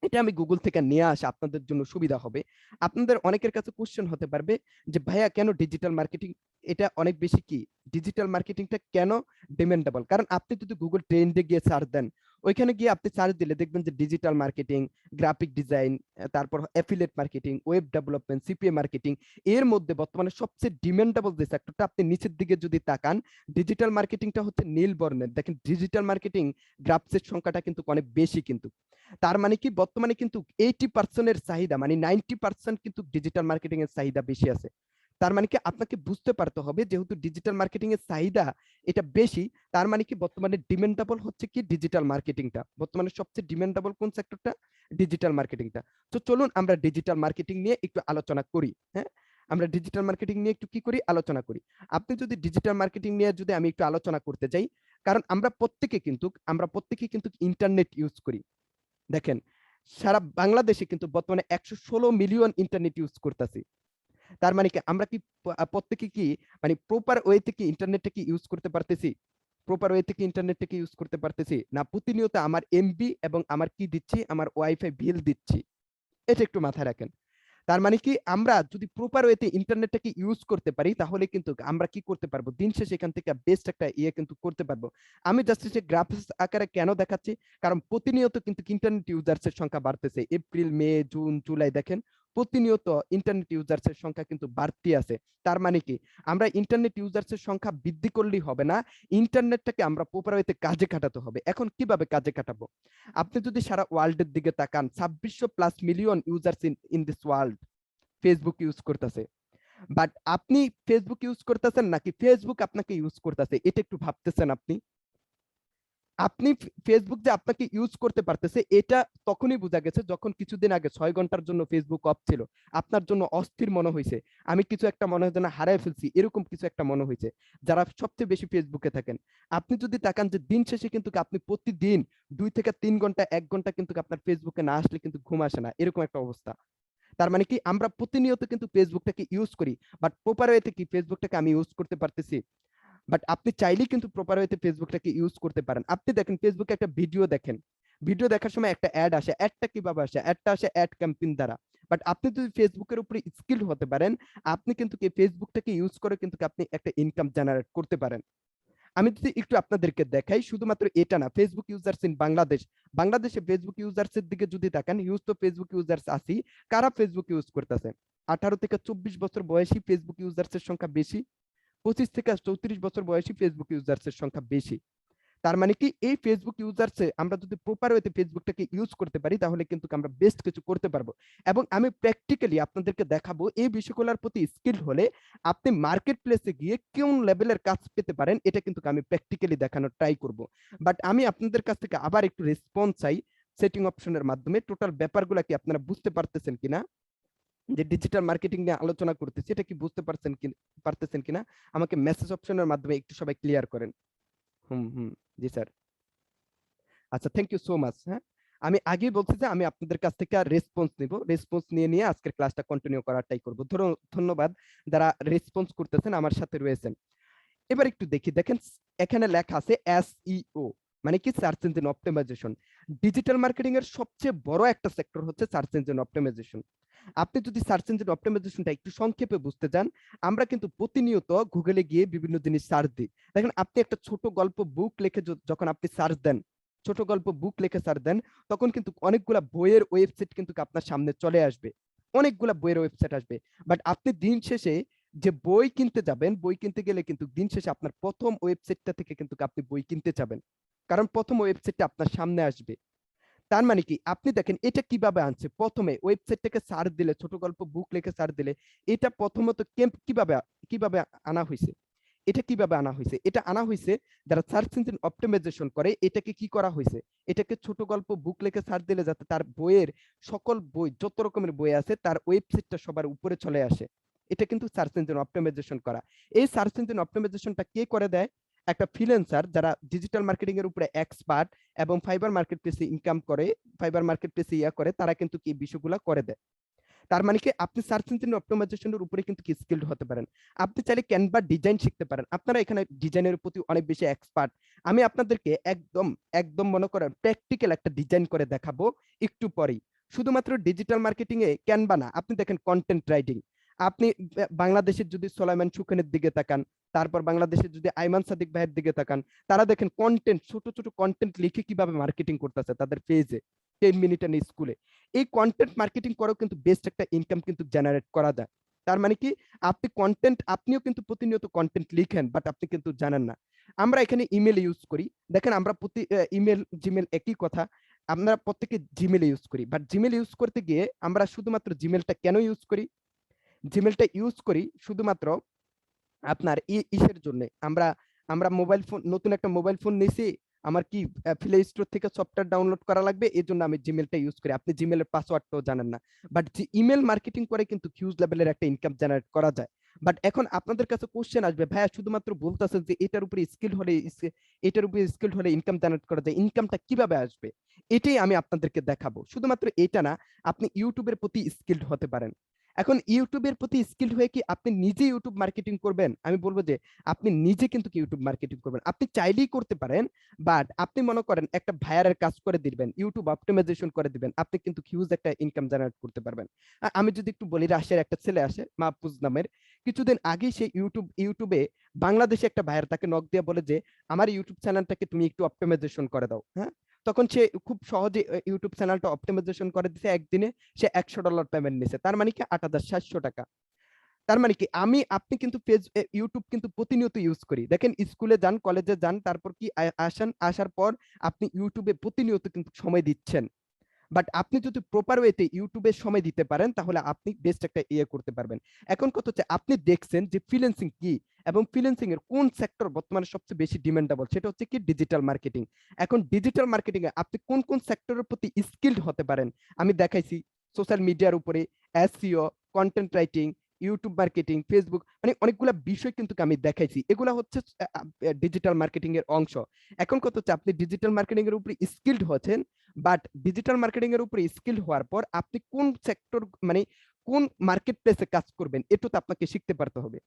এটা আমি গুগল থেকে নিয়ে আসা আপনাদের জন্য সুবিধা হবে। আপনাদের অনেকের কাছে কোশ্চেন হতে পারবে যে ভাইয়া কেন ডিজিটাল মার্কেটিং, এটা অনেক বেশি কি ডিজিটাল মার্কেটিংটা কেন ডিমান্ডেবল? কারণ আপনি যদি গুগল ট্রেন্ডে গিয়ে সার্চ দেন, ওইখানে গিয়ে আপনি সার্চ দিলে দেখবেন যে ডিজিটাল মার্কেটিং, গ্রাফিক ডিজাইন, তারপর affiliate marketing, web development, CPA marketing, এর মধ্যে বর্তমানে সবচেয়ে ডিমান্ডেবল যে সেক্টরটা, আপনি নিচের দিকে যদি তাকান ডিজিটাল মার্কেটিংটা হচ্ছে নীল বর্ণের। দেখেন ডিজিটাল মার্কেটিং গ্রাফসের সংখ্যাটা কিন্তু অনেক বেশি কিন্তু। তার মানে কি বর্তমানে কিন্তু 80% এর চাহিদা, মানে 90% কিন্তু ডিজিটাল মার্কেটিং এর চাহিদা বেশি আছে। তার মানে কি আপনাকে বুঝতে পারতে হবে যেহেতু ডিজিটাল মার্কেটিং এর চাহিদা এটা বেশি, তার মানে কি বর্তমানে ডিমান্ডেবল হচ্ছে কি ডিজিটাল মার্কেটিংটা। বর্তমানে সবচেয়ে ডিমান্ডেবল কোন সেক্টরটা? ডিজিটাল মার্কেটিংটা। তো চলুন আমরা ডিজিটাল মার্কেটিং নিয়ে একটু আলোচনা করি। হ্যাঁ, আমরা ডিজিটাল মার্কেটিং নিয়ে একটু কি করি, আলোচনা করি। আপনি যদি ডিজিটাল মার্কেটিং নিয়ে যদি আমি একটু আলোচনা করতে যাই, কারণ আমরা প্রত্যেকে কিন্তু ইন্টারনেট ইউজ করি। দেখেন সারা বাংলাদেশে কিন্তু বর্তমানে 116 মিলিয়ন ইন্টারনেট ইউজ করতেছি। তার মানে কি আমরা কি প্রত্যেকে কি মানে প্রপার ওয়েতে কি ইন্টারনেটটা কি ইউজ করতে পারতেছি? প্রপার ওয়েতে কি ইন্টারনেটটা কি ইউজ করতে পারতেছি না? প্রতিনিয়ত আমার এমবি এবং আমার কি দিচ্ছি, আমার ওয়াইফাই বিল দিচ্ছি। এটা একটু মাথায় রাখেন। তার মানে কি আমরা যদি প্রপার ওয়েতে ইন্টারনেটটাকে ইউজ করতে পারি তাহলে কিন্তু আমরা কি করতে পারবো, দিন শেষে এখান থেকে বেস্ট একটা কিন্তু করতে পারবো। আমি জাস্ট যে গ্রাফিক্স আকারে কেন দেখাচ্ছি, কারণ প্রতিনিয়ত কিন্তু ইন্টারনেট ইউজার্স এর সংখ্যা বাড়তেছে। এপ্রিল, মে, জুন, জুলাই দেখেন প্রতিনিয়ত ইন্টারনেট ইউজার্সের সংখ্যা কিন্তু বাড়তি আছে। তার মানে কি আমরা ইন্টারনেট ইউজার্সের সংখ্যা বৃদ্ধি করলেই হবে না, ইন্টারনেটটাকে আমরা প্রপার ওয়েতে কাজে খাটাতে হবে। এখন কিভাবে কাজে খাটাবো? আপনি যদি সারা ওয়ার্ল্ডের দিকে তাকান, 2600+ million users in this world Facebook use করতেছে। বাট আপনি ফেসবুক ইউজ করতেছেন নাকি ফেসবুক আপনাকে ইউজ করতেছে, এটা একটু ভাবতেছেন আপনি? আপনি ফেসবুক যে আপনাকে ইউজ করতে পারতেছে এটা তখনই বোঝা গেছে যখন কিছুদিন আগে 6 ঘন্টার জন্য ফেসবুক অফ ছিল, আপনার জন্য অস্থির মনে হয়েছে, আমি কিছু একটা মনে হয় যেন হারায় ফেলছি, এরকম কিছু একটা মনে হয়েছে যারা সবচেয়ে বেশি ফেসবুকে থাকেন। আপনি যদি তাকান যে দিন শেষে কিন্তু আপনি প্রতিদিন 2 থেকে 3 ঘন্টা 1 ঘন্টা কিন্তু আপনার ফেসবুকে না আসলে কিন্তু ঘুম আসে না, এরকম একটা অবস্থা। তার মানে কি আমরা প্রতিনিয়ত কিন্তু ফেসবুকটাকে ইউজ করি, বাট প্রপার ওয়েতে কি ফেসবুকটাকে আমি ইউজ করতে পারতেছি? বাট আপনি চাইলেই কিন্তু প্রপার ওয়েতে ফেসবুকটাকে ইউজ করতে পারেন। আপনি দেখেন ফেসবুকে একটা ভিডিও দেখেন, ভিডিও দেখার সময় একটা অ্যাড আসে, অ্যাডটা কিভাবে আসে? অ্যাডটা আসে অ্যাড ক্যাম্পেইন দ্বারা। বাট আপনি যদি ফেসবুকের উপরে স্কিল হতে পারেন, আপনি কিন্তু কি ফেসবুকটাকে ইউজ করে কিন্তু আপনি একটা ইনকাম জেনারেট করতে পারেন। আমি যদি একটু আপনাদেরকে দেখাই, শুধুমাত্র এটা না, ফেসবুক ইউজার্স ইন বাংলাদেশ, বাংলাদেশে ফেসবুক ইউজার্সের দিকে যদি তাকান, হিউজ তো ফেসবুক ইউজার্স আছি, কারা ফেসবুক ইউজ করতেছে? 18 থেকে 24 বছর বয়সী ফেসবুক ইউজার্সের সংখ্যা বেশি, 25 থেকে 34 বছর বয়সী ফেসবুক ইউজার্সের সংখ্যা বেশি। তার মানে কি এই ফেসবুক ইউজার্সে আমরা যদি প্রপার ওয়েতে ফেসবুকটাকে ইউজ করতে পারি তাহলে কিন্তু আমরা বেস্ট কিছু করতে পারবো। এবং আমি প্র্যাকটিক্যালি আপনাদেরকে দেখাবো এই বিষয়গুলোর প্রতি স্কিল হলে আপনি মার্কেট প্লেসে গিয়ে কোন লেভেলের কাজ পেতে পারেন, এটা কিন্তু আমি প্র্যাকটিক্যালি দেখানোর ট্রাই করব। বাট আমি আপনাদের কাছ থেকে আবার একটু রেসপন্স চাই সেটিং অপশনের মাধ্যমে। টোটাল ব্যাপারগুলো কি আপনারা বুঝতে পারতেছেন কিনা? যে ডিজিটাল মার্কেটিং নিয়ে আলোচনা করতেছি, এটা কি বুঝতে পারতেছেন কিনা? আমাকে মেসেজ অপশনের মাধ্যমে একটু সবাই ক্লিয়ার করেন। জি স্যার। আচ্ছা, থ্যাংক ইউ সো মাচ। হ্যাঁ, আমি আগেই বলছি যে আমি আপনাদের কাছ থেকে রেসপন্স নিব, রেসপন্স নিয়ে আজকের ক্লাসটা কন্টিনিউ করার ট্রাই করব। ধন্যবাদ যারা রেসপন্স করতেছেন আমার সাথে রয়েছেন। এবার একটু দেখেন এখানে লেখা আছে এসইও, মানে কি search engine optimization. Digital marketing এর সবচেয়ে বড় একটা সেক্টর হচ্ছে সার্চ ইঞ্জিন অপটিমাইজেশন। আপনি যদি সার্চ ইঞ্জিন অপটিমাইজেশনটা একটু সংক্ষেপে বুঝতে চান, আমরা কিন্তু প্রতিনিয়ত গুগলে গিয়ে বিভিন্ন জিনিস সার্চ দিই। দেখেন আপনি একটা ছোট গল্প বুক লিখে যখন আপনি সার্চ দেন, ছোট গল্প বুক লিখে সার্চ দেন, তখন কিন্তু অনেকগুলা বইয়ের ওয়েবসাইট কিন্তু আপনার সামনে চলে আসবে, অনেকগুলা বইয়ের ওয়েবসাইট আসবে। বাট আপনি দিন শেষে যে বই কিনতে যাবেন, বই কিনতে গেলে কিন্তু দিন শেষে আপনার প্রথম ওয়েবসাইটটা থেকে কিন্তু আপনি বই কিনতে যাবেন, কারণ প্রথম ওয়েবসাইটটা আপনার সামনে আসবে। তার মানে কি আপনি দেখেন এটা কিভাবে আনছে, প্রথমে ওয়েবসাইটটাকে সার্চ দিলে, ছোট গল্প বুক লিখে সার্চ দিলে, এটা প্রথমত কিভাবে কিভাবে আনা হয়েছে? এটা কিভাবে আনা হয়েছে? এটা আনা হয়েছে যারা সার্চ ইঞ্জিন অপটিমাইজেশন করে, এটাকে কি করা হয়েছে? এটাকে ছোট গল্প বুক লিখে সার্চ দিলে যাতে তার বইয়ের সকল বই, যত রকমের বই আছে তার ওয়েবসাইটটা সবার উপরে চলে আসে। এটা কিন্তু সার্চ ইঞ্জিন অপটিমাইজেশন করা। এই সার্চ ইঞ্জিন অপটিমাইজেশনটা কে করে দেয়? একটা ফ্রিল্যান্সার যারা ডিজিটাল মার্কেটিং এর উপরে এক্সপার্ট এবং ফাইবার মার্কেট প্লেসে ইনকাম করে, ফাইবার মার্কেট প্লেসে করে, তারা কিন্তু কি বিষয়গুলো করে দেয়। তার মানে কি আপনি সার্চ ইঞ্জিন অপটিমাইজেশনের উপরে কিন্তু কি স্কিলড হতে পারেন। আপনি চাইলে ক্যানভা ডিজাইন শিখতে পারেন, আপনারা এখানে ডিজাইনের প্রতি অনেক বেশি এক্সপার্ট। আমি আপনাদেরকে একদম একদম মনে করেন প্র্যাকটিক্যাল একটা ডিজাইন করে দেখাবো একটু পরেই। শুধুমাত্র ডিজিটাল মার্কেটিং এ ক্যানভা না, আপনি দেখেন কন্টেন্ট রাইটিং, আপনি বাংলাদেশের যদি সোলাইমান সুখানের দিকে তাকান, তারপর বাংলাদেশের যদি আইমান সাদিক ভাইয়ের দিকে তাকান, তারা দেখেন কন্টেন্ট, ছোট ছোট কন্টেন্ট লিখে কিভাবে মার্কেটিং করতেছে তাদের পেজে, 10 মিনিট এন্ড স্কুলে। এই কন্টেন্ট মার্কেটিং করেও কিন্তু বেস্ট একটা ইনকাম কিন্তু জেনারেট করা যায়। তার মানে কি আপনি কন্টেন্ট, আপনিও কিন্তু প্রতিনিয়ত কন্টেন্ট লিখেন, বাট আপনি কিন্তু জানেন না। আমরা এখানে ইমেল ইউজ করি, দেখেন আমরা প্রতি ইমেল জিমেল একই কথা, আমরা প্রত্যেকে জিমেল ইউজ করি, বাট জিমেল ইউজ করতে গিয়ে আমরা শুধুমাত্র জিমেলটা কেন ইউজ করি? জিমেলটা ইউজ করি শুধুমাত্র আপনার ইসের জন্য। আমরা আমরা মোবাইল ফোন, নতুন একটা মোবাইল ফোন নিছি, আমার কি প্লে স্টোর থেকে সফটওয়্যার ডাউনলোড করা লাগবে, এই জন্য আমি জিমেলটা ইউজ করি। আপনি জিমেলের পাসওয়ার্ডটাও জানেন না, বাট যে ইমেল মার্কেটিং করে কিন্তু হিউজ লেভেলের একটা ইনকাম জেনারেট করা যায়। বাট এখন আপনাদের কাছে কোশ্চেন আসবে, ভাইয়া শুধুমাত্র বলতেছেন যে এটার উপরে স্কিল হলে, এটার উপরে স্কিল হলে ইনকাম জেনারেট করা যায়, ইনকামটা কিভাবে আসবে? এটাই আমি আপনাদেরকে দেখাবো। শুধুমাত্র এটা না, আপনি ইউটিউবের প্রতি স্কিলড হতে পারেন। এখন ইউটিউবের প্রতি স্কিল হয়ে কি আপনি নিজে ইউটিউব মার্কেটিং করবেন? আমি বলবো যে আপনি নিজে কিন্তু ইউটিউব মার্কেটিং করবেন, আপনি চাইলেই করতে পারেন। বাট আপনি মনে করেন একটা ভাইয়ারের কাজ করে দিবেন, ইউটিউব অপটিমাইজেশন করে দিবেন, আপনি কিন্তু হিউজ একটা ইনকাম জেনারেট করতে পারবেন। আমি যদি একটু বলি, রাশিয়ার একটা ছেলে আসে মাহফুজ নামের, কিছুদিন আগে সে ইউটিউবে বাংলাদেশে একটা ভাইয়ার তাকে নক দিয়ে বলে যে আমার ইউটিউব চ্যানেলটাকে তুমি একটু অপটিমাইজেশন করে দাও। হ্যাঁ, তখন সে খুব সহজে ইউটিউব চ্যানেলটা অপটিমাইজেশন করে দিছে, একদিনে সে $100 পেমেন্ট নিছে, তার মানে কি 8,700 টাকা। তার মানে কি আপনি কিন্তু ইউটিউব কিন্তু প্রতিনিয়ত ইউজ করি, দেখেন স্কুলে যান, কলেজে যান, তারপর কি আসার পর আপনি ইউটিউবে প্রতিনিয়ত কিন্তু সময় দিচ্ছেন। বাট আপনি যদি প্রপার ওয়েতে ইউটিউবে সময় দিতে পারেন তাহলে আপনি বেস্ট একটা করতে পারবেন। এখন কথা হচ্ছে আপনি দেখছেন যে ফ্রিল্যান্সিং কি এবং ফ্রিল্যান্সিং এর কোন সেক্টর বর্তমানে সবচেয়ে বেশি ডিমান্ডেবল, সেটা হচ্ছে কি ডিজিটাল মার্কেটিং। এখন ডিজিটাল মার্কেটিং এ আপনি কোন কোন সেক্টরের প্রতি স্কিলড হতে পারেন আমি দেখাইছি। সোশ্যাল মিডিয়ার উপরে SEO, content writing, YouTube marketing, Facebook, মানে অনেকগুলা বিষয় কিন্তু আমি দেখাইছি, এগুলা হচ্ছে ডিজিটাল মার্কেটিং এর অংশ। এখন কথা হচ্ছে আপনি ডিজিটাল মার্কেটিং এর উপরে স্কিলড হচ্ছেন, বাট ডিজিটাল মার্কেটিং এর উপরে স্কিল হওয়ার পর আপনি কোন সেক্টর মানে কোন মার্কেট প্লেসে কাজ করবেন এটা তো আপনাকে শিখতে পারতে হবে।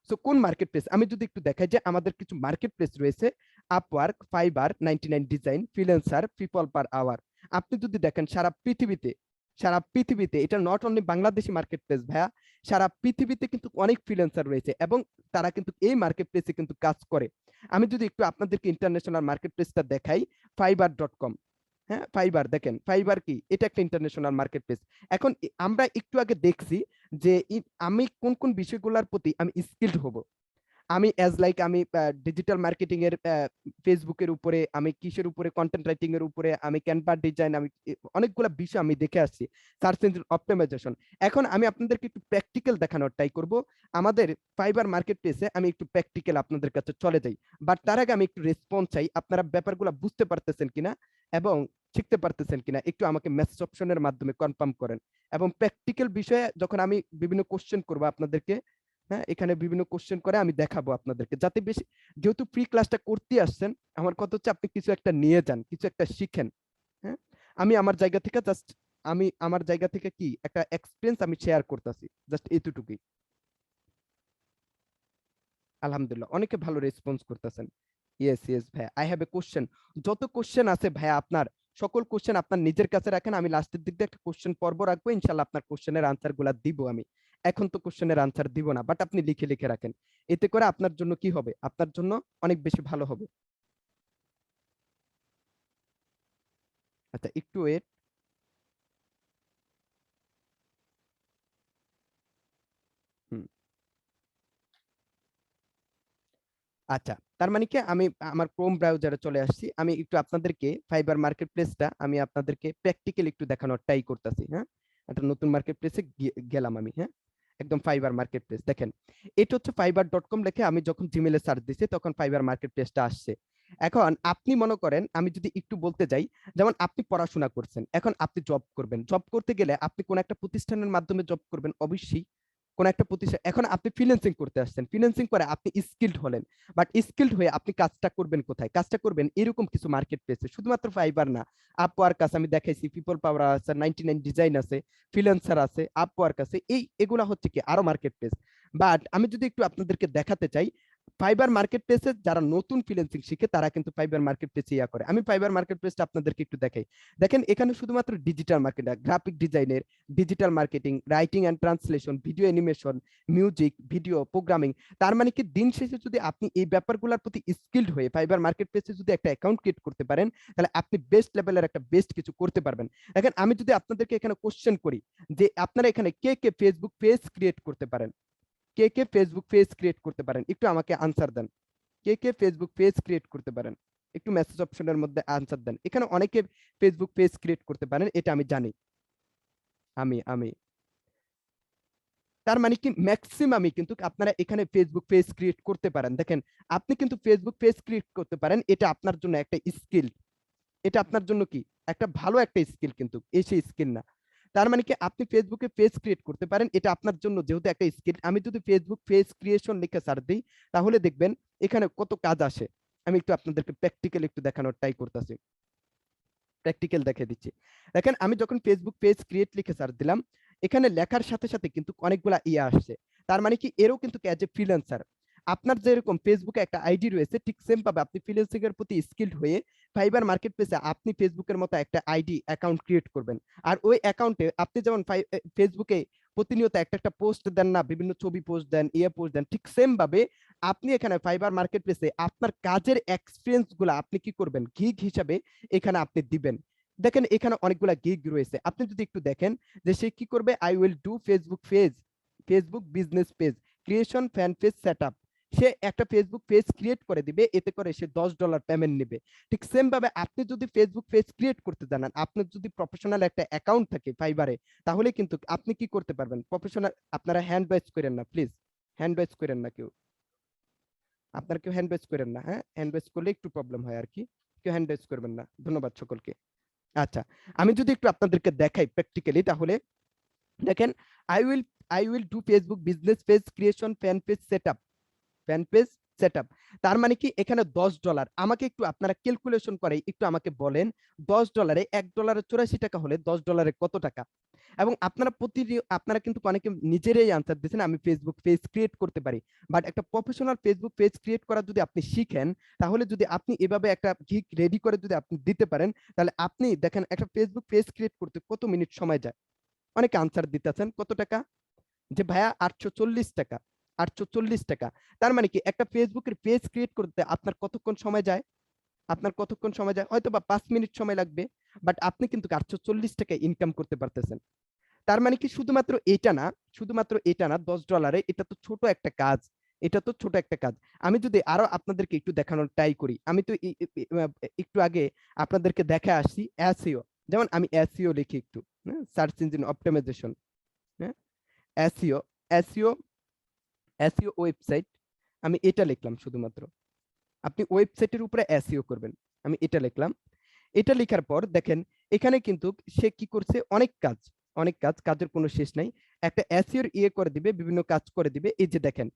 সো কোন মার্কেট প্লেস আমি যদি একটু দেখাই যে আমাদের কিছু মার্কেট প্লেস রয়েছে, Upwork, Fiverr, 99 design, freelancer, people per hour. আপনি যদি দেখেন সারা পৃথিবীতে এটা not only Bangladeshi market place ভাইয়া, সারা পৃথিবীতে কিন্তু অনেক ফ্রিল্যান্সার রয়েছে এবং তারা কিন্তু এই মার্কেট প্লেসে কিন্তু কাজ করে। আমি যদি একটু আপনাদেরকে ইন্টারন্যাশনাল মার্কেট প্লেসটা দেখাই, fiverr.com। হ্যাঁ, ফাইবার দেখেন, ফাইবার কি, এটা একটা ইন্টারন্যাশনাল মার্কেট প্লেস। এখন আমরা একটু আগে দেখছি যে আমি কোন কোন বিষয়গুলোর প্রতি আমি স্কিলড হব। আমি আমি ডিজিটাল মার্কেটিং এর ফেসবুকের উপরে, আমি কিসের উপরে, কন্টেন্ট রাইটিং এর উপরে, আমি ক্যানভা ডিজাইন, আমি অনেকগুলো বিষয় আমি দেখে আসছি, সার্চ ইঞ্জিন অপটিমাইজেশন। এখন আমি আপনাদেরকে একটু প্র্যাকটিক্যাল দেখানোর ট্রাই করব আমাদের ফাইবার মার্কেট প্লেসে। আমি একটু প্র্যাকটিক্যাল আপনাদের কাছে চলে যাই, বাট তার আগে আমি একটু রেসপন্স চাই, আপনারা ব্যাপারগুলো বুঝতে পারতেছেন কিনা এবং শিখতে পারতেছেন কিনা একটু আমাকে মেসেজ অপশনের মাধ্যমে কনফার্ম করেন। এবং প্র্যাকটিক্যাল বিষয়ে যখন আমি বিভিন্ন কোশ্চেন করব আপনাদেরকে, হ্যাঁ, এখানে বিভিন্ন কোশ্চেন করে আমি দেখাবো আপনাদেরকে, যাতে বেশি, যেহেতু ফ্রি ক্লাসটা করতে আসছেন, আমার কথা হচ্ছে আপনি কিছু একটা নিয়ে যান, কিছু একটা শিখেন। হ্যাঁ, আমি আমার জায়গা থেকে কি একটা এক্সপিরিয়েন্স আমি শেয়ার করতেছি, জাস্ট এতটুকুই। আলহামদুলিল্লাহ, অনেকে ভালো রেসপন্স করতেছেন। ইয়েস ভাই, আই হ্যাভ এ কোশ্চেন। যত কোশ্চেন আছে ভাই আপনার, সকল কোশ্চেন আপনার নিজের কাছে রাখেন, আমি লাস্টের দিক দিয়ে একটা কোশ্চেন পর্ব রাখবো, ইনশাল্লাহ আপনার কোশ্চেনের আনসার গুলা দিব আমি। এখন তো কোশ্চেনের আনসার দিব না, বাট আপনি লিখে লিখে রাখেন, এতে করে আপনার জন্য কি হবে, আপনার জন্য অনেক বেশি ভালো হবে। আচ্ছা, একটু ওয়েট। আচ্ছা, তার মানে কি আমি আমার ক্রোম ব্রাউজারে চলে আসছি, আমি একটু আপনাদেরকে ফাইবার মার্কেট প্লেসটা আমি আপনাদেরকে প্র্যাকটিক্যালি একটু দেখানোর ট্রাই করতেছি। হ্যাঁ, একটা নতুন মার্কেট প্লেসে গেলাম আমি। হ্যাঁ, একদম ফাইবার মার্কেট প্লেস দেখেন, এটা হচ্ছে fiverr.com লিখে আমি যখন জিমেলে সার্চ দিছি তখন ফাইবার মার্কেট প্লেসটা আসছে। এখন আপনি মনে করেন আমি যদি একটু বলতে যাই, যেমন আপনি পড়াশোনা করছেন, এখন আপনি জব করবেন, জব করতে গেলে আপনি কোন একটা প্রতিষ্ঠানের মাধ্যমে জব করবেন অবশ্যই, কোন একটা প্রতিষ্ঠান। এখন আপনি ফ্রিল্যান্সিং করতে আসছেন, ফ্রিল্যান্সিং করে আপনি স্কিলড হলেন, বাট স্কিলড হয়ে আপনি কাজটা করবেন কোথায়, কাজটা করবেন এরকম কিছু মার্কেট প্লেসে, শুধুমাত্র ফাইবার না, আপওয়ার্ক আছে, আমি দেখাইছি, পিপল পাওয়ার আছে, 99 ডিজাইন আছে, ফ্রিল্যান্সার আছে, আপওয়ার্ক আছে, এগুলা হচ্ছে কি আরো মার্কেট প্লেস। বাট আমি যদি একটু আপনাদেরকে দেখাতে চাই, ফাইবার মার্কেট প্লেসে যারা নতুন ফ্রিল্যান্সিং শিখে তারা কিন্তু ফাইবার মার্কেট প্লেসে করে। আমি ফাইবার মার্কেট প্লেসটা আপনাদেরকে একটু দেখাই। দেখেন, এখানে শুধুমাত্র ডিজিটাল মার্কেটিং, গ্রাফিক ডিজাইনের, digital marketing, writing and translation, video animation, music, video programming. তার মানে কি দিন শেষে যদি আপনি এই ব্যাপারগুলোর প্রতি স্কিলড হয়ে ফাইবার মার্কেট প্লেসে যদি একটা অ্যাকাউন্ট ক্রিয়েট করতে পারেন, তাহলে আপনি বেস্ট লেভেলের একটা বেস্ট কিছু করতে পারবেন। দেখেন, আমি যদি আপনাদেরকে এখানে কোশ্চেন করি যে আপনারা এখানে কে কে ফেসবুক পেজ ক্রিয়েট করতে পারেন, কে কে ফেসবুক পেজ ক্রিয়েট করতে পারেন, একটু আমাকে আনসার দেন। কে কে ফেসবুক পেজ ক্রিয়েট করতে পারেন, একটু মেসেজ অপশনের মধ্যে আনসার দেন। এখানে অনেকে ফেসবুক পেজ ক্রিয়েট করতে পারেন, এটা আমি জানি। আমি তার মানে কি ম্যাক্সিমামই কিন্তু আপনারা এখানে ফেসবুক পেজ ক্রিয়েট করতে পারেন। দেখেন, আপনি কিন্তু ফেসবুক পেজ ক্রিয়েট করতে পারেন, এটা আপনার জন্য একটা স্কিল, এটা আপনার জন্য কি একটা ভালো একটা স্কিল, কিন্তু এসে স্কিল না। তার মানে কি আপনি ফেসবুকে পেজ ক্রিয়েট করতে পারেন, এটা আপনার জন্য যেহেতু একটা স্কিল। আমি যদি ফেসবুক পেজ ক্রিয়েশন লিখে সার্চ দিই তাহলে দেখবেন এখানে কত কাজ আসে। আমি একটু আপনাদেরকে প্র্যাকটিক্যাল একটু দেখানোর ট্রাই করতেছি, প্র্যাকটিক্যাল দেখে দিচ্ছি। দেখেন, আমি যখন ফেসবুক পেজ ক্রিয়েট লিখে সার্চ দিলাম, এখানে লেখার সাথে সাথে কিন্তু অনেকগুলা আসছে। তার মানে কি এরও কিন্তু অ্যাজ এ ফ্রিল্যান্সার আপনার যেরকম ফেসবুকে একটা আইডি রয়েছে, ঠিক সেম ভাবে আপনি ফ্রিল্যান্সিং এর প্রতি স্কিলড হয়ে ফাইবার মার্কেট প্লেসে আপনি ফেসবুকের মতো একটা আইডি অ্যাকাউন্ট ক্রিয়েট করবেন। আর ওই অ্যাকাউন্টে আপনি যেমন ফেসবুকে প্রতিনিয়ত একটা একটা পোস্ট দেন না, বিভিন্ন ছবি পোস্ট দেন, পোস্ট দেন, ঠিক সেম ভাবে আপনি এখানে ফাইবার মার্কেট প্লেসে আপনার কাজের এক্সপিরিয়েন্স গুলো আপনি কি করবেন, গিগ হিসাবে এখানে আপনি দিবেন। দেখেন এখানে অনেকগুলা গিগ রয়েছে, আপনি যদি একটু দেখেন যে সে কি করবে, I will do Facebook business page creation, fan page setup. সে একটা ফেসবুক পেজ ক্রিয়েট করে দিবে, এতে করে সে $10 পেমেন্ট নেবে। ঠিক সেম ভাবে আপনি যদি ফেসবুক পেজ ক্রিয়েট করতে জানেন, আপনার যদি প্রফেশনাল একটা অ্যাকাউন্ট থাকে ফাইবারে, তাহলে কিন্তু আপনি কি করতে পারবেন, প্রফেশনাল। আপনারা হ্যান্ড ওয়াইজ করেন না প্লিজ, হ্যান্ড ওয়াইজ করেন না কেউ, আপনার কেউ হ্যান্ড ওয়াইজ করেন না, হ্যাঁ হ্যান্ড ওয়াইজ করলে একটু প্রবলেম হয় আর কি, কেউ হ্যান্ড ওয়াইজ করবেন না, ধন্যবাদ সকলকে। আচ্ছা, আমি যদি একটু আপনাদেরকে দেখাই প্র্যাকটিক্যালি, তাহলে দেখেন I will do Facebook business page creation, fan page setup. তার মানে কি এখানে $10। আমাকে একটু আপনারা ক্যালকুলেশন করে একটু আমাকে বলেন, $10 $1.84 হলে $10 কত টাকা? এবং আপনারা আপনারা কিন্তু অনেকে নিজেরাই আনসার দিচ্ছেন আমি ফেসবুক পেজ ক্রিয়েট করতে পারি, বাট একটা প্রফেশনাল ফেসবুক পেজ ক্রিয়েট করা যদি আপনি শিখেন, তাহলে যদি আপনি এভাবে একটা গিগ রেডি করে যদি আপনি দিতে পারেন, তাহলে আপনি দেখেন একটা ফেসবুক পেজ ক্রিয়েট করতে কত মিনিট সময় যায়। অনেকে আনসার দিতেছেন কত টাকা, যে ভাইয়া $840, $840। তার মানে কি একটা ফেসবুকের পেজ ক্রিয়েট করতে আপনার কতক্ষণ সময় যায়, হয়তো বা 5 মিনিট সময় লাগবে, বাট আপনি কিন্তু $840 ইনকাম করতে পারতেছেন। তার মানে কি শুধুমাত্র এটা না, $10, এটা তো ছোট একটা কাজ, আমি যদি আরো আপনাদেরকে একটু দেখানোর ট্রাই করি, আমি তো একটু আগে আপনাদেরকে দেখে আসছি এসইও, যেমন আমি এসইও লিখি একটু, সার্চ ইঞ্জিন অপটিমাইজেশন, হ্যাঁ এসইও, এসইও এসইও ওয়েবসাইট, আমি এটা লিখলাম শুধুমাত্র, আপনি ওয়েবসাইটের উপরে এসইও করবেন, আমি এটা লিখলাম। এটা লেখার পর দেখেন এখানে কিন্তু সে কি করছে, কাজের কোনো শেষ নাই, একটা এসইওর করে দিবে, বিভিন্ন কাজ করে দিবে। এই যে দেখেন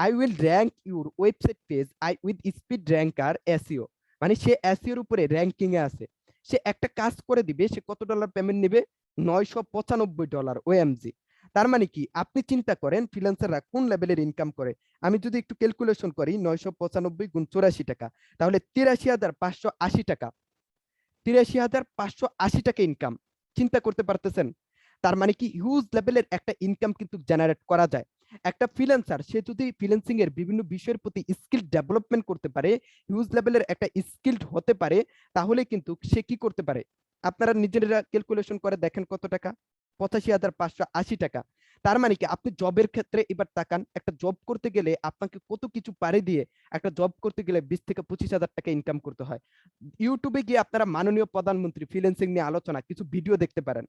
I will rank your website page I with speed ranker SEO, মানে সে এসইওর উপরে র্যাঙ্কিং এ আছে, সে একটা কাজ করে দিবে, সে কত ডলার পেমেন্ট নেবে, $995 ওএমজি। তার মানে কি আপনি চিন্তা করেন ফ্রিল্যান্সাররা কোন লেভেলের ইনকাম করে। আমি যদি একটু ক্যালকুলেশন করি 995 গুণ 84 টাকা, তাহলে 83,580 টাকা, 83,580 টাকা ইনকাম। চিন্তা করতে পারতেছেন? তার মানে কি হিউজ লেভেলের একটা ইনকাম কিন্তু জেনারেট করা যায়। একটা ফ্রিল্যান্সার সে যদি ফ্রিল্যান্সিং এর বিভিন্ন বিষয়ের প্রতি স্কিল ডেভেলপমেন্ট করতে পারে, হিউজ লেভেলের একটা স্কিলড হতে পারে, তাহলে কিন্তু সে কি করতে পারে, আপনারা নিজেরা ক্যালকুলেশন করে দেখেন কত টাকা, 85,580 টাকা। তার মানে কি আপনি জবের ক্ষেত্রে এবার তাকান, একটা জব করতে গেলে আপনাকে কত কিছু পারে দিয়ে একটা জব করতে গেলে 20 থেকে 25,000 টাকা ইনকাম করতে হয়। ইউটিউবে গিয়ে আপনারা মাননীয় প্রধানমন্ত্রী ফ্রিল্যান্সিং নিয়ে আলোচনা কিছু ভিডিও দেখতে পারেন।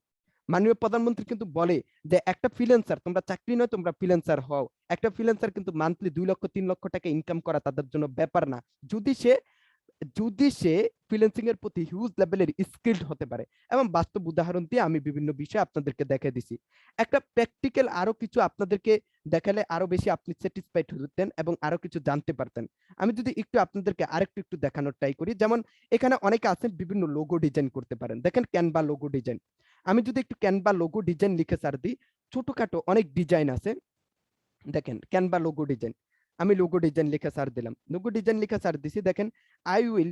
মাননীয় প্রধানমন্ত্রী কিন্তু বলে যে একটা ফ্রিল্যান্সার, তোমরা চাকরি নয় তোমরা ফ্রিল্যান্সার হও। একটা ফ্রিল্যান্সার কিন্তু মান্থলি 2 লক্ষ 3 লক্ষ টাকা ইনকাম করা তাদের জন্য ব্যাপার না, যদি সে ফ্রিল্যান্সিং এর প্রতি হিউজ লেভেলের স্কিলড হতে পারে। এবং বাস্তব উদাহরণ দিয়ে আমি বিভিন্ন বিষয় আপনাদেরকে দেখিয়ে দিছি। একটা প্র্যাকটিক্যাল আরো কিছু আপনাদেরকে দেখালে আরো বেশি আপনি স্যাটিসফাইড হতেন এবং আরো কিছু জানতে পারতেন। আমি যদি একটু আপনাদেরকে আরেকটু দেখানোর ট্রাই করি, যেমন এখানে অনেকে আছেন বিভিন্ন লোগো ডিজাইন করতে পারেন, দেখেন ক্যানভা লোগো ডিজাইন। আমি যদি একটু ক্যানভা লোগো ডিজাইন লিখে সার দিই, ছোটখাটো অনেক ডিজাইন আছে, দেখেন ক্যানভা লোগো ডিজাইন, আমি লোগো ডিজাইন লিখে সার দিলাম, লোগো ডিজাইন লিখে সার দিছি, দেখেন আই উইল,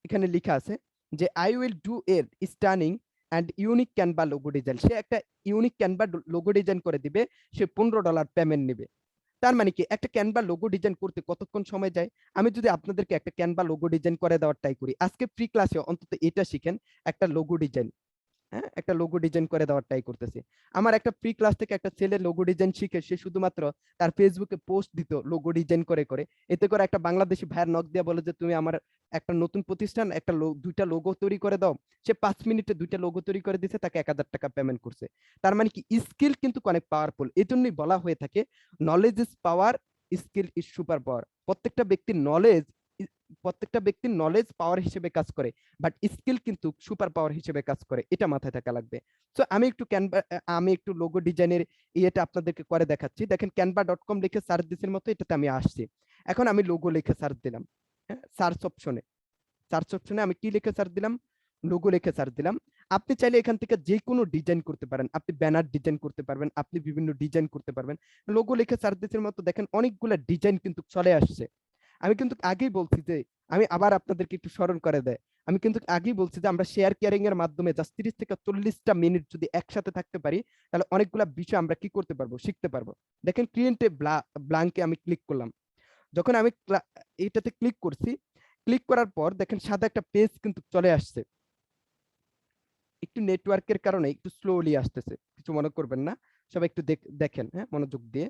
এখানে লেখা আছে যে আই উইল ডু এর stunning and unique Canva logo design. সে একটা ইউনিক ক্যানভা লোগো ডিজাইন করে দিবে, সে $15 পেমেন্ট নেবে। তার মানে কি একটা ক্যানভা লোগো ডিজাইন করতে কতক্ষণ সময় যায়? আমি যদি আপনাদেরকে একটা ক্যানভা লোগো ডিজাইন করে দেওয়ার ট্রাই করি, আজকে ফ্রি ক্লাসে অন্তত এটা শিখেন, একটা লোগো ডিজাইন, হ্যাঁ একটা লোগো ডিজাইন করে দেওয়ার ট্রাই করতেছি। আমার একটা ফ্রি ক্লাস থেকে একটা ছেলে লোগো ডিজাইন শিখে সে শুধুমাত্র তার ফেসবুকে পোস্ট দিত লোগো ডিজাইন করে করে, এতে করে একটা বাংলাদেশি ভাইয়ের নক দিয়ে বলে যে তুমি আমার একটা নতুন প্রতিষ্ঠান একটা 2টা লোগো তৈরি করে দাও। সে 5 মিনিটে 2টা লোগো তৈরি করে দিয়েছে, তাকে 1000 টাকা পেমেন্ট করছে। তার মানে কি স্কিল কিন্তু অনেক পাওয়ারফুল, এই জন্যই বলা হয়ে থাকে knowledge is power, skill is super power. প্রত্যেকটা ব্যক্তির নলেজ পাওয়ার হিসেবে কাজ করে, বাট স্কিল কিন্তু সুপার পাওয়ার হিসেবে কাজ করে, এটা মাথায় থাকা লাগবে। সো আমি একটু লোগো ডিজাইনের ইয়েটা আপনাদেরকে করে দেখাচ্ছি। দেখেন canva.com লিখে সার্চ দিসের মতো এটাতে আমি আসছি। এখন আমি লোগো লিখে সার্চ দিলাম, হ্যাঁ সার্চ অপশনে আমি কি লিখে সার্চ দিলাম, লোগো লিখে সার্চ দিলাম। আপনি চাইলে এখান থেকে যে কোনো ডিজাইন করতে পারেন, আপনি ব্যানার ডিজাইন করতে পারবেন, আপনি বিভিন্ন ডিজাইন করতে পারবেন। লোগো লিখে সার্চ দিসের মতো দেখেন অনেকগুলো ডিজাইন কিন্তু চলে আসছে। আমি কিন্তু আগেই বলছি যে, আমি আবার আপনাদেরকে একটু স্মরণ করে দেয়, আমি কিন্তু আগেই বলছি যে আমরা শেয়ার কেয়ারিং এর মাধ্যমে জাস্ট 30 থেকে 40টা মিনিট যদি একসাথে থাকতে পারি, তাহলে অনেকগুলা বিষয় আমরা কি করতে পারবো, শিখতে পারবো। দেখেন ক্রিয়েটে ব্লাঙ্কে আমি ক্লিক করলাম, যখন আমি এটাতে ক্লিক করছি, ক্লিক করার পর দেখেন সাদা একটা পেজ কিন্তু চলে আসছে। একটু নেটওয়ার্কের কারণে একটু স্লোলি আসতেছে, কিছু মনে করবেন না, সবাই একটু দেখেন, হ্যাঁ, মনোযোগ দিয়ে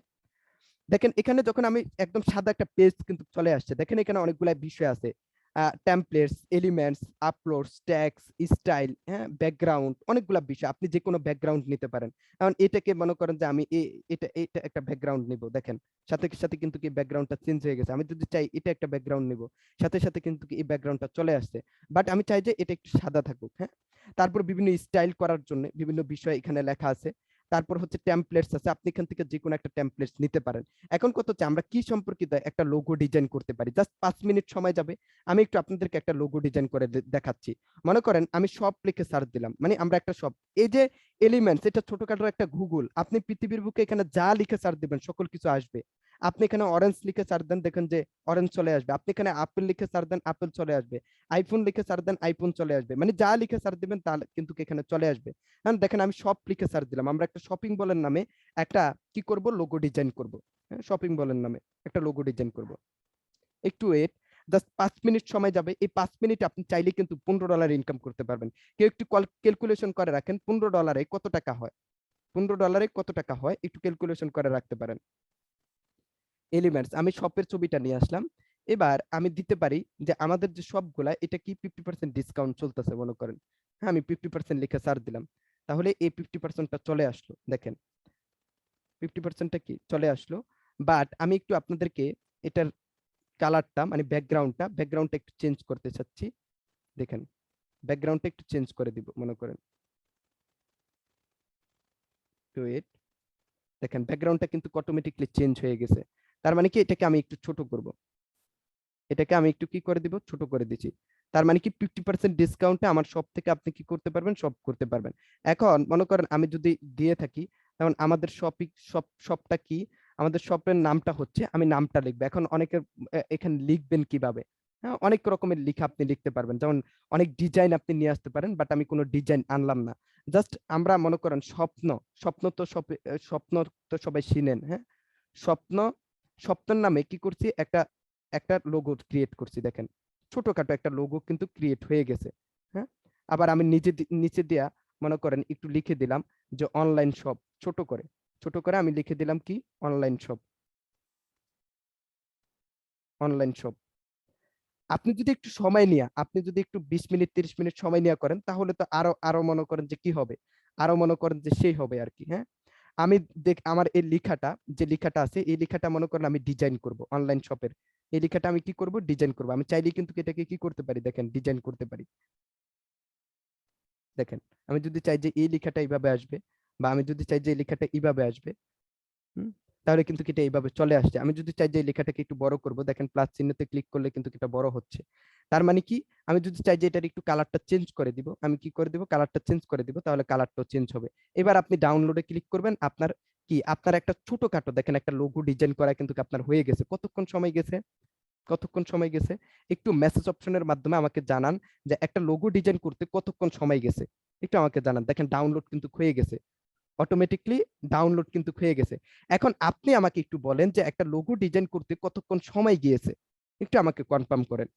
দেখেন। এখানে যখন আমি একদম সাদা একটা পেজ কিন্তু চলে আসছে, দেখেন এখানে অনেকগুলা বিষয় আছে, templates, elements, uploads, tags, style, হ্যাঁ, ব্যাকগ্রাউন্ড, অনেকগুলা বিষয়। আপনি যে কোনো ব্যাকগ্রাউন্ড নিতে পারেন। এখন এটাকে মনে করেন যে আমি এটা এটা একটা ব্যাকগ্রাউন্ড নিব, দেখেন সাথে সাথে কিন্তু কি ব্যাকগ্রাউন্ডটা চেঞ্জ হয়ে গেছে। আমি যদি চাই এটা একটা ব্যাকগ্রাউন্ড নিব, সাথে সাথে কিন্তু কি এই ব্যাকগ্রাউন্ডটা চলে আসছে, বাট আমি চাই যে এটা একটু সাদা থাকুক, হ্যাঁ। তারপর বিভিন্ন স্টাইল করার জন্য বিভিন্ন বিষয় এখানে লেখা আছে। তারপর হচ্ছে টেমপ্লেটস আছে, আপনি এখান থেকে যে কোনো একটা টেমপ্লেটস নিতে পারেন। এখন কত হচ্ছে আমরা কি সম্পর্কিত একটা লোগো ডিজাইন করতে পারি, জাস্ট 5 মিনিট সময় যাবে। আমি একটু আপনাদেরকে একটা লোগো ডিজাইন করে দেখাচ্ছি। মনে করেন আমি শপ লিখে সার্চ দিলাম, মানে আমরা একটা শপ, এই যে এলিমেন্টস, এটা ছোটখাটো একটা গুগল, আপনি পৃথিবীর বুকে এখানে যা লিখে সার্চ দিবেন সকল কিছু আসবে। আপনি এখানে অরেঞ্জ লিখে সার্চ দেন, দেখেন যে অরেঞ্জ চলে আসবে। আপনি এখানে আপেল লিখে সার্চ দেন, আপেল চলে আসবে। আইফোন লিখে সার্চ দেন, আইফোন চলে আসবে। মানে যা লিখে সার্চ দিবেন তা কিন্তু এখানে চলে আসবে। হ্যাঁ, দেখেন আমি শপ লিখে সার্চ দিলাম, আমরা একটা শপিং বলের নামে একটা কি করব, লোগো ডিজাইন করব। হ্যাঁ, শপিং বলের নামে একটা লোগো ডিজাইন করব। একটু ওয়েট, জাস্ট 5 মিনিট সময় যাবে। এই 5 মিনিটে আপনি চাইলে কিন্তু $15 ইনকাম করতে পারবেন। কেউ একটু ক্যালকুলেশন করে রাখেন, $15 কত টাকা হয়, $15 কত টাকা হয়, একটু ক্যালকুলেশন করে রাখতে পারেন। এলিমেন্টস, আমি শপের ছবিটা নিয়ে আসলাম। এবার আমি দিতে পারি যে আমাদের যে সবগুলা, এটা কি 50% ডিসকাউন্ট চলতেছে মনে করেন। হ্যাঁ, আমি 50% লিখে সার্চ দিলাম, তাহলে এই 50%টা চলে আসলো। দেখেন 50%টা কি চলে আসলো। বাট আমি একটু আপনাদেরকে এটার কালারটা, মানে ব্যাকগ্রাউন্ডটা একটু চেঞ্জ করতে চাচ্ছি। দেখেন ব্যাকগ্রাউন্ডটা একটু চেঞ্জ করে দিব মনে করেন। ওয়েট, দেখেন ব্যাকগ্রাউন্ডটা কিন্তু অটোমেটিকলি চেঞ্জ হয়ে গেছে। তার মানে কি এটাকে আমি একটু ছোট করব, এটাকে আমি একটু কি করে দিব, ছোট করে দিচ্ছি। তার মানে কি 50% ডিসকাউন্টে আমার সব থেকে আপনি কি করতে পারবেন, সব করতে পারবেন। এখন মনে করেন আমি যদি দিয়ে থাকি, তখন আমাদের শপটা কি, আমাদের শপের নামটা হচ্ছে, আমি নামটা লিখবো। এখন অনেকের এখানে লিখবেন কিভাবে, হ্যাঁ, অনেক রকমের লিখা আপনি লিখতে পারবেন, যেমন অনেক ডিজাইন আপনি নিয়ে আসতে পারেন, বাট আমি কোনো ডিজাইন আনলাম না। জাস্ট আমরা মনে করেন স্বপ্ন, স্বপ্ন তো সবাই চিনেন, হ্যাঁ। স্বপ্ন, স্বপ্নের নামে কি করছি, একটা একটা লোগো ক্রিয়েট করছি। দেখেন ছোটখাটো একটা লোগো কিন্তু ক্রিয়েট হয়ে গেছে, হ্যাঁ। আবার আমি নিচে দিয়া মনে করেন একটু লিখে দিলাম যে অনলাইন শপ, ছোট করে আমি লিখে দিলাম কি, অনলাইন শপ, অনলাইন শপ। আপনি যদি একটু সময় নিয়ে, আপনি যদি একটু 20 মিনিট 30 মিনিট সময় নিয়ে করেন, তাহলে তো আরো আরো মনে করেন যে কি হবে, আরো মনে করেন যে সেই হবে আর কি, হ্যাঁ। আমি আমার এই লেখাটা, যে লেখাটা আছে, এই লেখাটা মনে করেন আমি ডিজাইন করব অনলাইন শপের। এই লেখাটা আমি কি করব, ডিজাইন করব। আমি চাইলে কিন্তু এটাকে কি করতে পারি, দেখেন ডিজাইন করতে পারি। দেখেন আমি যদি চাই যে এই লেখাটা এইভাবে আসবে, বা আমি যদি চাই যে এই লেখাটা এইভাবে আসবে, তাহলে কিন্তু এটা এইভাবে চলে আসছে। আমি যদি চাই যে এই লেখাটাকে একটু বড় করব, দেখেন প্লাস চিহ্নতে ক্লিক করলে কিন্তু এটা বড় হচ্ছে। তার মানে কি, আমি যদি চাই যে এটার একটু কালারটা চেঞ্জ করে দিব, আমি কি করে দিব, কালারটা চেঞ্জ করে দিব, তাহলে কালারটাও চেঞ্জ হবে। এবার আপনি ডাউনলোডে ক্লিক করবেন, আপনার কি, আপনার একটা ছোটখাটো দেখেন একটা লোগো ডিজাইন করা কিন্তু আপনার হয়ে গেছে। কতক্ষণ সময় গেছে, কতক্ষণ সময় গেছে, একটু মেসেজ অপশনের মাধ্যমে আমাকে জানান যে একটা লোগো ডিজাইন করতে কতক্ষণ সময় গেছে, একটু আমাকে জানান। দেখেন ডাউনলোড কিন্তু হয়ে গেছে, অটোমেটিকলি ডাউনলোড কিন্তু হয়ে গেছে। এখন আপনি আমাকে একটু বলেন যে একটা লোগো ডিজাইন করতে কতক্ষণ সময় গিয়েছে, একটু আমাকে কনফার্ম করেন।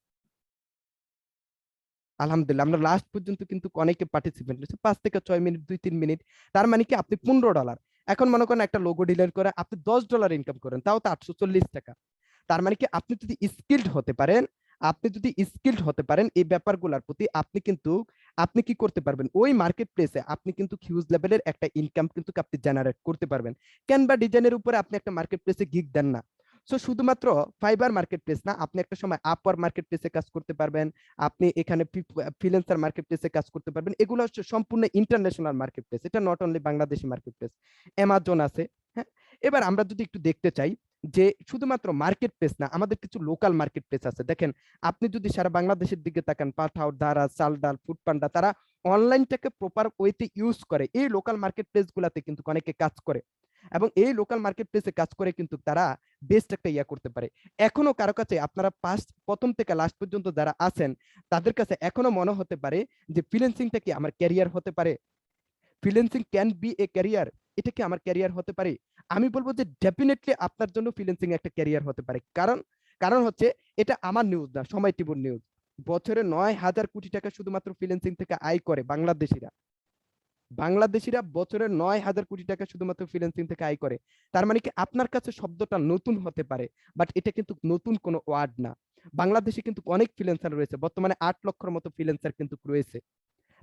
আলহামদুলিল্লাহ, আমরা লাস্ট পর্যন্ত কিন্তু অনেকে পার্টিসিপেন্ট হয়েছে, 5 থেকে 6 মিনিট, 2-3 মিনিট। তার মানে কি আপনি $15। এখন মনে করেন একটা লোগো ডিজাইন করে আপনি $10 ইনকাম করেন, তাও তো 840 টাকা। তার মানে কি আপনি যদি স্কিলড হতে পারেন, এই ব্যাপারগুলোর প্রতি, আপনি কি করতে পারবেন, ওই মার্কেট প্লেসে আপনি কিন্তু হিউজ লেভেলের একটা ইনকাম কিন্তু আপনি জেনারেট করতে পারবেন। ক্যানভা ডিজাইনের উপরে আপনি একটা মার্কেট প্লেসে গিগ দেন না। সো শুধুমাত্র ফাইবার মার্কেট প্লেস না, আপনি একটা সময় আপওয়ার মার্কেট প্লেসে কাজ করতে পারবেন, আপনি এখানে ফ্রিল্যান্সার মার্কেট প্লেসে কাজ করতে পারবেন। এগুলো হচ্ছে সম্পূর্ণ ইন্টারন্যাশনাল মার্কেট প্লেস, এটা not only Bangladeshi market place. Amazon আছে, হ্যাঁ। এবার আমরা যদি একটু দেখতে চাই যে শুধুমাত্র মার্কেট প্লেস না, আমাদের কিছু লোকাল মার্কেট প্লেস আছে। দেখেন আপনি যদি সারা বাংলাদেশের দিকে তাকান, পাঠাও, দারাজ, চালডাল, ফুডপান্ডা, তারা অনলাইনটাকে প্রপার ওয়েতে ইউজ করে। এই লোকাল মার্কেট প্লেস গুলাতে কিন্তু অনেকে কাজ করে, এবং এই লোকাল মার্কেট প্লেসে কাজ করে কিন্তু তারা বেস্ট একটা ইয়া করতে পারে। এখনো কারো কাছে, আপনারা প্রথম থেকে লাস্ট পর্যন্ত যারা আছেন, তাদের কাছে এখনো মনে হতে পারে যে ফ্রিল্যান্সিংটা কি আমার ক্যারিয়ার হতে পারে, freelancing can B A career, এটা কি আমার ক্যারিয়ার হতে পারে? আমি বলবো যে ডেফিনেটলি আপনার জন্য ফ্রিল্যান্সিং একটা ক্যারিয়ার হতে পারে। কারণ কারণ হচ্ছে এটা আমার নিউজ না, সময় টিভির নিউজ। বছরে 9,000 কোটি টাকা শুধুমাত্র ফ্রিল্যান্সিং থেকে আয় করে বাংলাদেশিরা। বাংলাদেশিরা বছরে 9,000 কোটি টাকা শুধুমাত্র ফ্রিল্যান্সিং থেকে আয় করে। তার মানে কি আপনার কাছে শব্দটা নতুন হতে পারে, বাট এটা কিন্তু নতুন কোনো ওয়ার্ড না। বাংলাদেশে কিন্তু অনেক ফ্রিল্যান্সার রয়েছে, বর্তমানে 8 লক্ষের মতো ফ্রিল্যান্সার কিন্তু রয়েছে।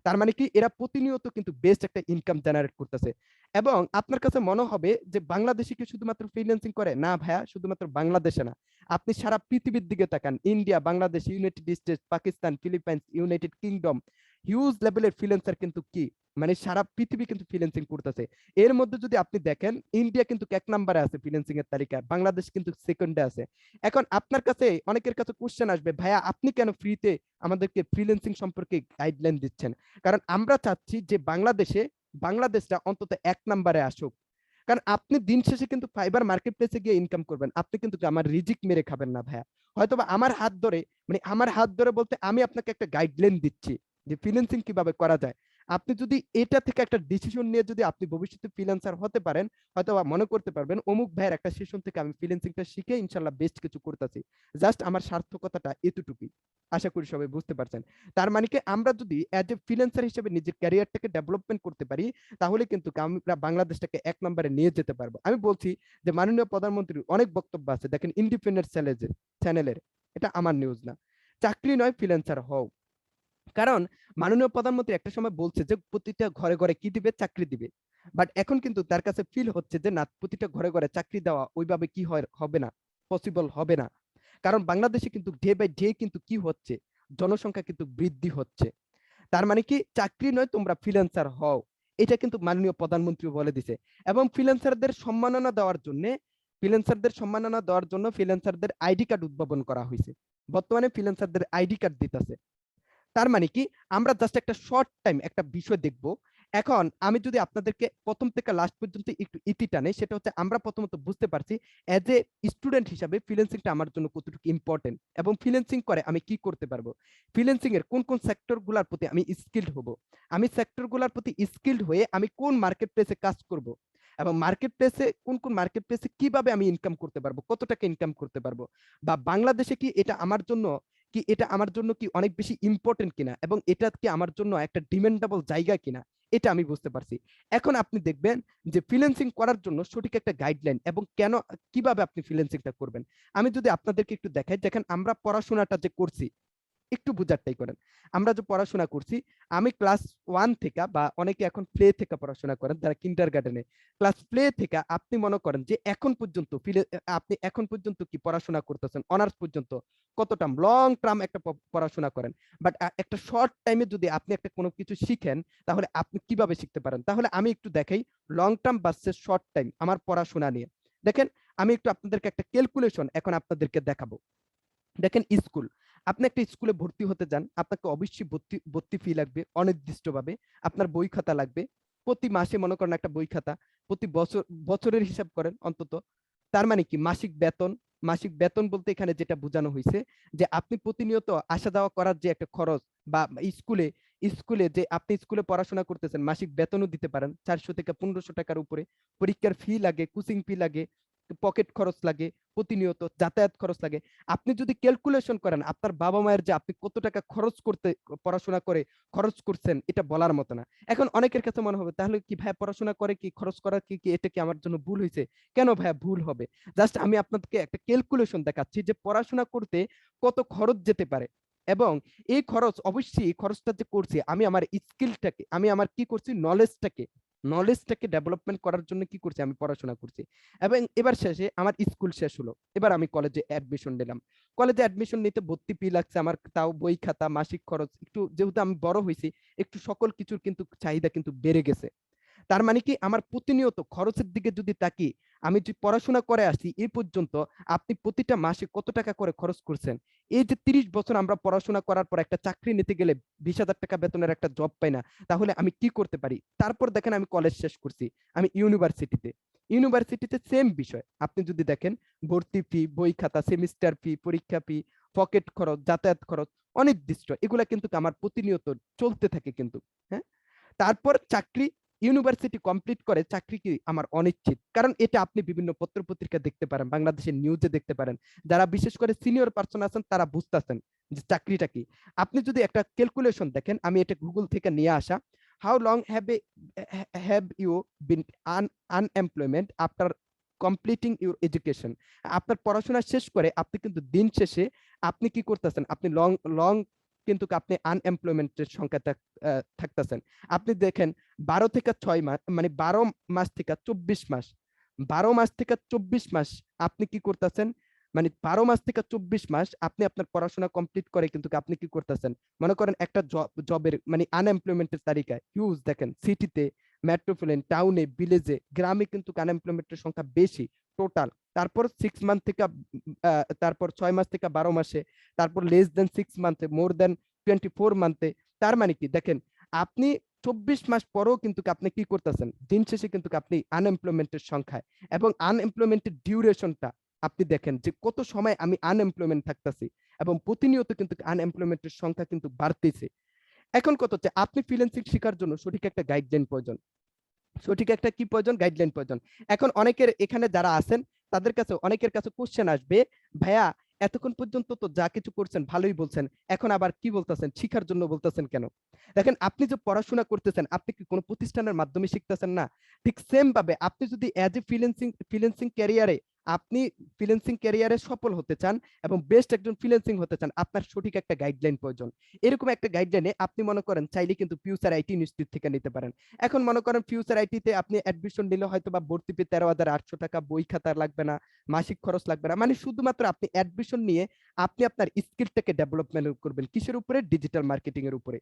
তার মানে কি এরা প্রতিনিয়ত কিন্তু বেস্ট একটা ইনকাম জেনারেট করতেছে। এবং আপনার কাছে মনে হবে যে বাংলাদেশে কি শুধুমাত্র ফ্রিল্যান্সিং করে? না ভাইয়া, শুধুমাত্র বাংলাদেশে না, আপনি সারা পৃথিবীর দিকে তাকান, India, Bangladesh, United states, Pakistan, Philippines, United kingdom, huge লেভেলের ফ্রিল্যান্সার কিন্তু কি মানে সারা পৃথিবী কিন্তু ফ্রিল্যান্সিং করতেছে। এর মধ্যে যদি আপনি দেখেন, ইন্ডিয়া কিন্তু 1 নম্বরে আছে ফ্রিল্যান্সিং এর তালিকায়, বাংলাদেশ কিন্তু সেকেন্ডে আছে। এখন আপনার কাছে অনেকের কাছে কোশ্চেন আসবে, ভাইয়া আপনি কেন ফ্রিতে আমাদেরকে ফ্রিল্যান্সিং সম্পর্কে গাইডলাইন দিচ্ছেন? কারণ আমরা চাচ্ছি যে বাংলাদেশটা অন্তত 1 নম্বরে আসুক। কারণ আপনি দিন শেষে কিন্তু ফাইবার মার্কেট প্লেসে গিয়ে ইনকাম করবেন, আপনি কিন্তু আমার রিজিক মেরে খাবেন না ভাইয়া। হয়তোবা আমার হাত ধরে, মানে আমার হাত ধরে বলতে আমি আপনাকে একটা গাইডলাইন দিচ্ছি যে ফ্রিল্যান্সিং কিভাবে করা যায়। আপনি যদি এটা থেকে একটা ডিসিশন নিয়ে যদি আপনি ভবিষ্যতে ফ্রিল্যান্সার হতে পারেন, হয়তোবা মনে করতে পারবেন অমুক ভাইয়ের একটা সেশন থেকে আমি ফ্রিল্যান্সিংটা শিখে ইনশাল্লাহ বেস্ট কিছু করতেছি। জাস্ট আমার সার্থকতাটা এতটুকুই। আশা করি সবাই বুঝতে পারছেন। তার মানে কি আমরা যদি অ্যাজ এ ফ্রিল্যান্সার হিসেবে নিজের ক্যারিয়ারটাকে ডেভেলপমেন্ট করতে পারি, তাহলে কিন্তু আমরা বাংলাদেশটাকে 1 নম্বরে নিয়ে যেতে পারবো। আমি বলছি যে মাননীয় প্রধানমন্ত্রীর অনেক বক্তব্য আছে, দেখেন ইন্ডিপেন্ডেন্ট চ্যানেলের, এটা আমার নিউজ না। চাকরি নয়, ফ্রিল্যান্সার হও। কারণ মাননীয় প্রধানমন্ত্রী একটা সময় বলছে যে প্রতিটা ঘরে ঘরে কি দিবে? চাকরি দিবে। বাট এখন কিন্তু তার কাছে ফিল হচ্ছে যে না, প্রতিটা ঘরে ঘরে চাকরি দেওয়া ওইভাবে কি হবে না, পসিবল হবে না। কারণ বাংলাদেশে কিন্তু ডে বাই ডে কিন্তু কি হচ্ছে, জনসংখ্যা কিন্তু বৃদ্ধি হচ্ছে। তার মানে কি চাকরি নয়, তোমরা ফ্রিল্যান্সার হও, এটা কিন্তু মাননীয় প্রধানমন্ত্রী বলে দিছে। এবং ফ্রিল্যান্সারদের সম্মাননা দেওয়ার জন্য ফ্রিল্যান্সারদের আইডি কার্ড উদ্ভাবন করা হয়েছে। বর্তমানে ফ্রিল্যান্সারদের আইডি কার্ড দিতেছে। তার মানে কি আমরা জাস্ট একটা শর্ট টাইম একটা বিষয় দেখব। এখন আমি যদি আপনাদেরকে প্রথম থেকে লাস্ট পর্যন্ত একটু ইতি টানে, সেটা হচ্ছে আমরা প্রথমত বুঝতে পারছি এজ এ স্টুডেন্ট হিসাবে ফ্রিল্যান্সিংটা আমার জন্য কতটুকু ইম্পর্টেন্ট, এবং ফ্রিল্যান্সিং করে আমি কি করতে পারবো, ফ্রিল্যান্সিং এর কোন কোন সেক্টরগুলোর প্রতি আমি স্কিলড হব, আমি সেক্টরগুলোর প্রতি স্কিলড হয়ে আমি কোন মার্কেট প্লেসে কাজ করব, এবং মার্কেট প্লেসে কোন কোন মার্কেট প্লেসে কিভাবে আমি ইনকাম করতে পারবো, কত টাকা ইনকাম করতে পারবো, বা বাংলাদেশে কি এটা আমার জন্য কি অনেক বেশি ইম্পর্টেন্ট কিনা, এবং এটা কি আমার জন্য একটা ডিমান্ডেবল জায়গা কিনা, এটা আমি বুঝতে পারছি। এখন আপনি দেখবেন যে ফ্রিল্যান্সিং করার জন্য সঠিক একটা গাইডলাইন এবং কিভাবে আপনি ফ্রিল্যান্সিংটা করবেন। আমি যদি আপনাদেরকে একটু দেখাই, দেখেন আমরা পড়াশোনাটা যে করছি, একটু বুঝারটাই করেন। আমরা যে পড়াশোনা করছি, আমি ক্লাস 1 থেকে, বা অনেকে এখন প্লে থেকে পড়াশোনা করেন, যারা কিন্ডারগার্টেনে, ক্লাস প্লে থেকে আপনি মনে করেন যে আপনি এখন পর্যন্ত কি পড়াশোনা করতেছেন, অনার্স পর্যন্ত কতটা লং টার্ম একটা পড়াশোনা করেন। বাট একটা শর্ট টাইমে যদি আপনি একটা কোনো কিছু শিখেন, তাহলে আপনি কিভাবে শিখতে পারেন। তাহলে আমি একটু দেখাই long term versus short time আমার পড়াশোনা নিয়ে। দেখেন আমি একটু আপনাদেরকে একটা ক্যালকুলেশন এখন আপনাদেরকে দেখাবো। দেখেন আপনি একটা স্কুলে ভর্তি হতে যান, আপনাকে অবশ্যই ভর্তি ফি লাগবে অনির্দিষ্টভাবে, আপনার বই খাতা লাগবে, প্রতি মাসে মনে করেন একটা বই খাতা, প্রতি বছরের হিসাব করেন অন্তত। তার মানে কি মাসিক বেতন বলতে এখানে যেটা বোঝানো হয়েছে যে আপনি প্রতিনিয়ত আসা যাওয়া করার যে একটা খরচ, বা স্কুলে যে আপনি স্কুলে পড়াশোনা করতেছেন, মাসিক বেতনও দিতে পারেন 400 থেকে 1500 টাকার উপরে, পরীক্ষার ফি লাগে, কোচিং ফি লাগে, পকেট খরচ লাগে, প্রতিনিয়ত যাতায়াত খরচ লাগে। আপনি যদি ক্যালকুলেশন করেন আপনার বাবা মায়ের যে আপনি কত টাকা পড়াশোনা করে খরচ করছেন, এটা বলার মতো না। এখন অনেকের কাছে মনে হবে তাহলে কি ভাই পড়াশোনা করে কি খরচ করা কি এটা কি আমার জন্য ভুল হয়েছে? কেন ভাইয়া ভুল হবে? জাস্ট আমি আপনাদেরকে একটা ক্যালকুলেশন দেখাচ্ছি যে পড়াশোনা করতে কত খরচ যেতে পারে, এবং এই খরচটা যে করছি আমি আমার স্কিলটাকে, আমি আমার কি করছি নলেজটাকে ডেভেলপমেন্ট করার জন্য কি করছি, আমি পড়াশোনা করছি। এবং এবার শেষে আমার স্কুল শেষ হলো, এবার আমি কলেজে অ্যাডমিশন নিলাম। কলেজে অ্যাডমিশন নিতে ভর্তি ফি লাগছে আমার, তাও বই খাতা, মাসিক খরচ, একটু যেহেতু আমি বড় হয়েছি, একটু সকল কিছুর কিন্তু চাহিদা কিন্তু বেড়ে গেছে। তার মানে কি আমার প্রতিনিয়ত খরচের দিকে যদি তাকি, আমি যে পড়াশোনা করে আসি এই পর্যন্ত, আপনি প্রতিটা মাসে কত টাকা করে খরচ করছেন। এই যে 30 বছর আমরা পড়াশোনা করার পর একটা চাকরি নিতে গেলে 20,000 টাকা বেতনের একটা জব পাই না, তাহলে আমি কি করতে পারি? তারপর দেখেন আমি কলেজ শেষ করছি, আমি ইউনিভার্সিটিতে সেম বিষয়। আপনি যদি দেখেন ভর্তি ফি, বই খাতা, সেমিস্টার ফি, পরীক্ষা ফি, পকেট খরচ, যাতায়াত খরচ অনির্দিষ্ট, এগুলা কিন্তু আমার প্রতিনিয়ত চলতে থাকে কিন্তু। হ্যাঁ, তারপর চাকরি, ইউনিভার্সিটি কমপ্লিট করে চাকরি কি আমার অনিশ্চিত, কারণ এটা আপনি বিভিন্ন পত্র পত্রিকা দেখতে পারেন, বাংলাদেশের নিউজে দেখতে পারেন। যারা বিশেষ করে সিনিয়র পার্সন আছেন তারা বুঝতেছেন যে চাকরিটা কি। আপনি যদি একটা ক্যালকুলেশন দেখেন, আমি এটা গুগল থেকে নিয়ে আসা, how long have you been unemployment after completing your education. আপনার পড়াশোনা শেষ করে আপনি কিন্তু দিন শেষে আপনি কি করতেছেন, আপনি লং লং কিন্তু আপনি আনএমপ্লয়মেন্টের সংখ্যা থাকতেছেন। আপনি দেখেন 12 থেকে 6 মাস, মানে 12 মাস থেকে 24 মাস, 12 মাস থেকে 24 মাস আপনি কি করতেছেন, মানে 12 মাস থেকে 24 মাস আপনি আপনার পড়াশোনা কমপ্লিট করে কিন্তু আপনি কি করতেছেন, মনে করেন একটা জবের মানে আনএমপ্লয়মেন্টের তালিকায় হিউজ দেখেন, সিটিতে, মেট্রোপলিটন টাউনে, ভিলেজে, গ্রামে কিন্তু আনএমপ্লয়মেন্টের সংখ্যা বেশি টোটাল। তারপর 6 মান্থ থেকে তারপর 6 মাস থেকে 12 মাসে, তারপর লেস দেন 6 মান্থে, মোর দেন 24 মান্থে। তার মানে কি দেখেন, আপনি 24 মাস পরেও কিন্তু আপনি কি করতেছেন, দিন শেষে কিন্তু আপনি আনএমপ্লয়মেন্টের সংখ্যায় এবং আনএমপ্লয়মেন্টের ডিউরেশনটা আপনি দেখেন যে কত সময় আমি আনএমপ্লয়মেন্ট থাকতেছি, এবং প্রতিনিয়ত কিন্তু আনএমপ্লয়মেন্টের সংখ্যা কিন্তু বাড়তেছে। এখন কত হচ্ছে, আপনি ফ্রিল্যান্সিং শেখার জন্য সঠিক একটা গাইডলাইন প্রয়োজন, সঠিক একটা কি প্রয়োজন, গাইডলাইন প্রয়োজন। এখন অনেকের এখানে যারা আছেন তাদের কাছে, অনেকের কাছে কোশ্চেন আসবে, ভাইয়া এতক্ষণ পর্যন্ত তো যা কিছু করছেন ভালোই বলছেন, এখন আবার কি বলতেছেন, শিখার জন্য বলতেছেন কেন? দেখেন, আপনি যে পড়াশোনা করতেছেন আপনি কি কোনো প্রতিষ্ঠানের মাধ্যমে শিখতেছেন না? ঠিক সেম ভাবে আপনি যদি অ্যাজ এ ফ্রিল্যান্সিং ক্যারিয়ারে, আপনি ফ্রিল্যান্সিং ক্যারিয়ারে সফল হতে চান এবং বেস্ট একজন ফ্রিল্যান্সিং হতে চান, আপনার সঠিক একটা গাইডলাইন প্রয়োজন। এরকম একটা গাইডলাইনে আপনি মনে করেন চাইলে কিন্তু ফিউচার আইটি ইনস্টিটিউট থেকে নিতে পারেন। এখন মনে করেন ফিউচার আইটিতে আপনি অ্যাডমিশন নিলে হয়তো বা ভর্তি ফি 13,800 টাকা, বই খাতা লাগবে না, মাসিক খরচ লাগবে না, মানে শুধুমাত্র আপনি অ্যাডমিশন নিয়ে আপনি আপনার স্কিলটাকে ডেভেলপমেন্ট করবেন কিসের উপরে, ডিজিটাল মার্কেটিং এর উপরে,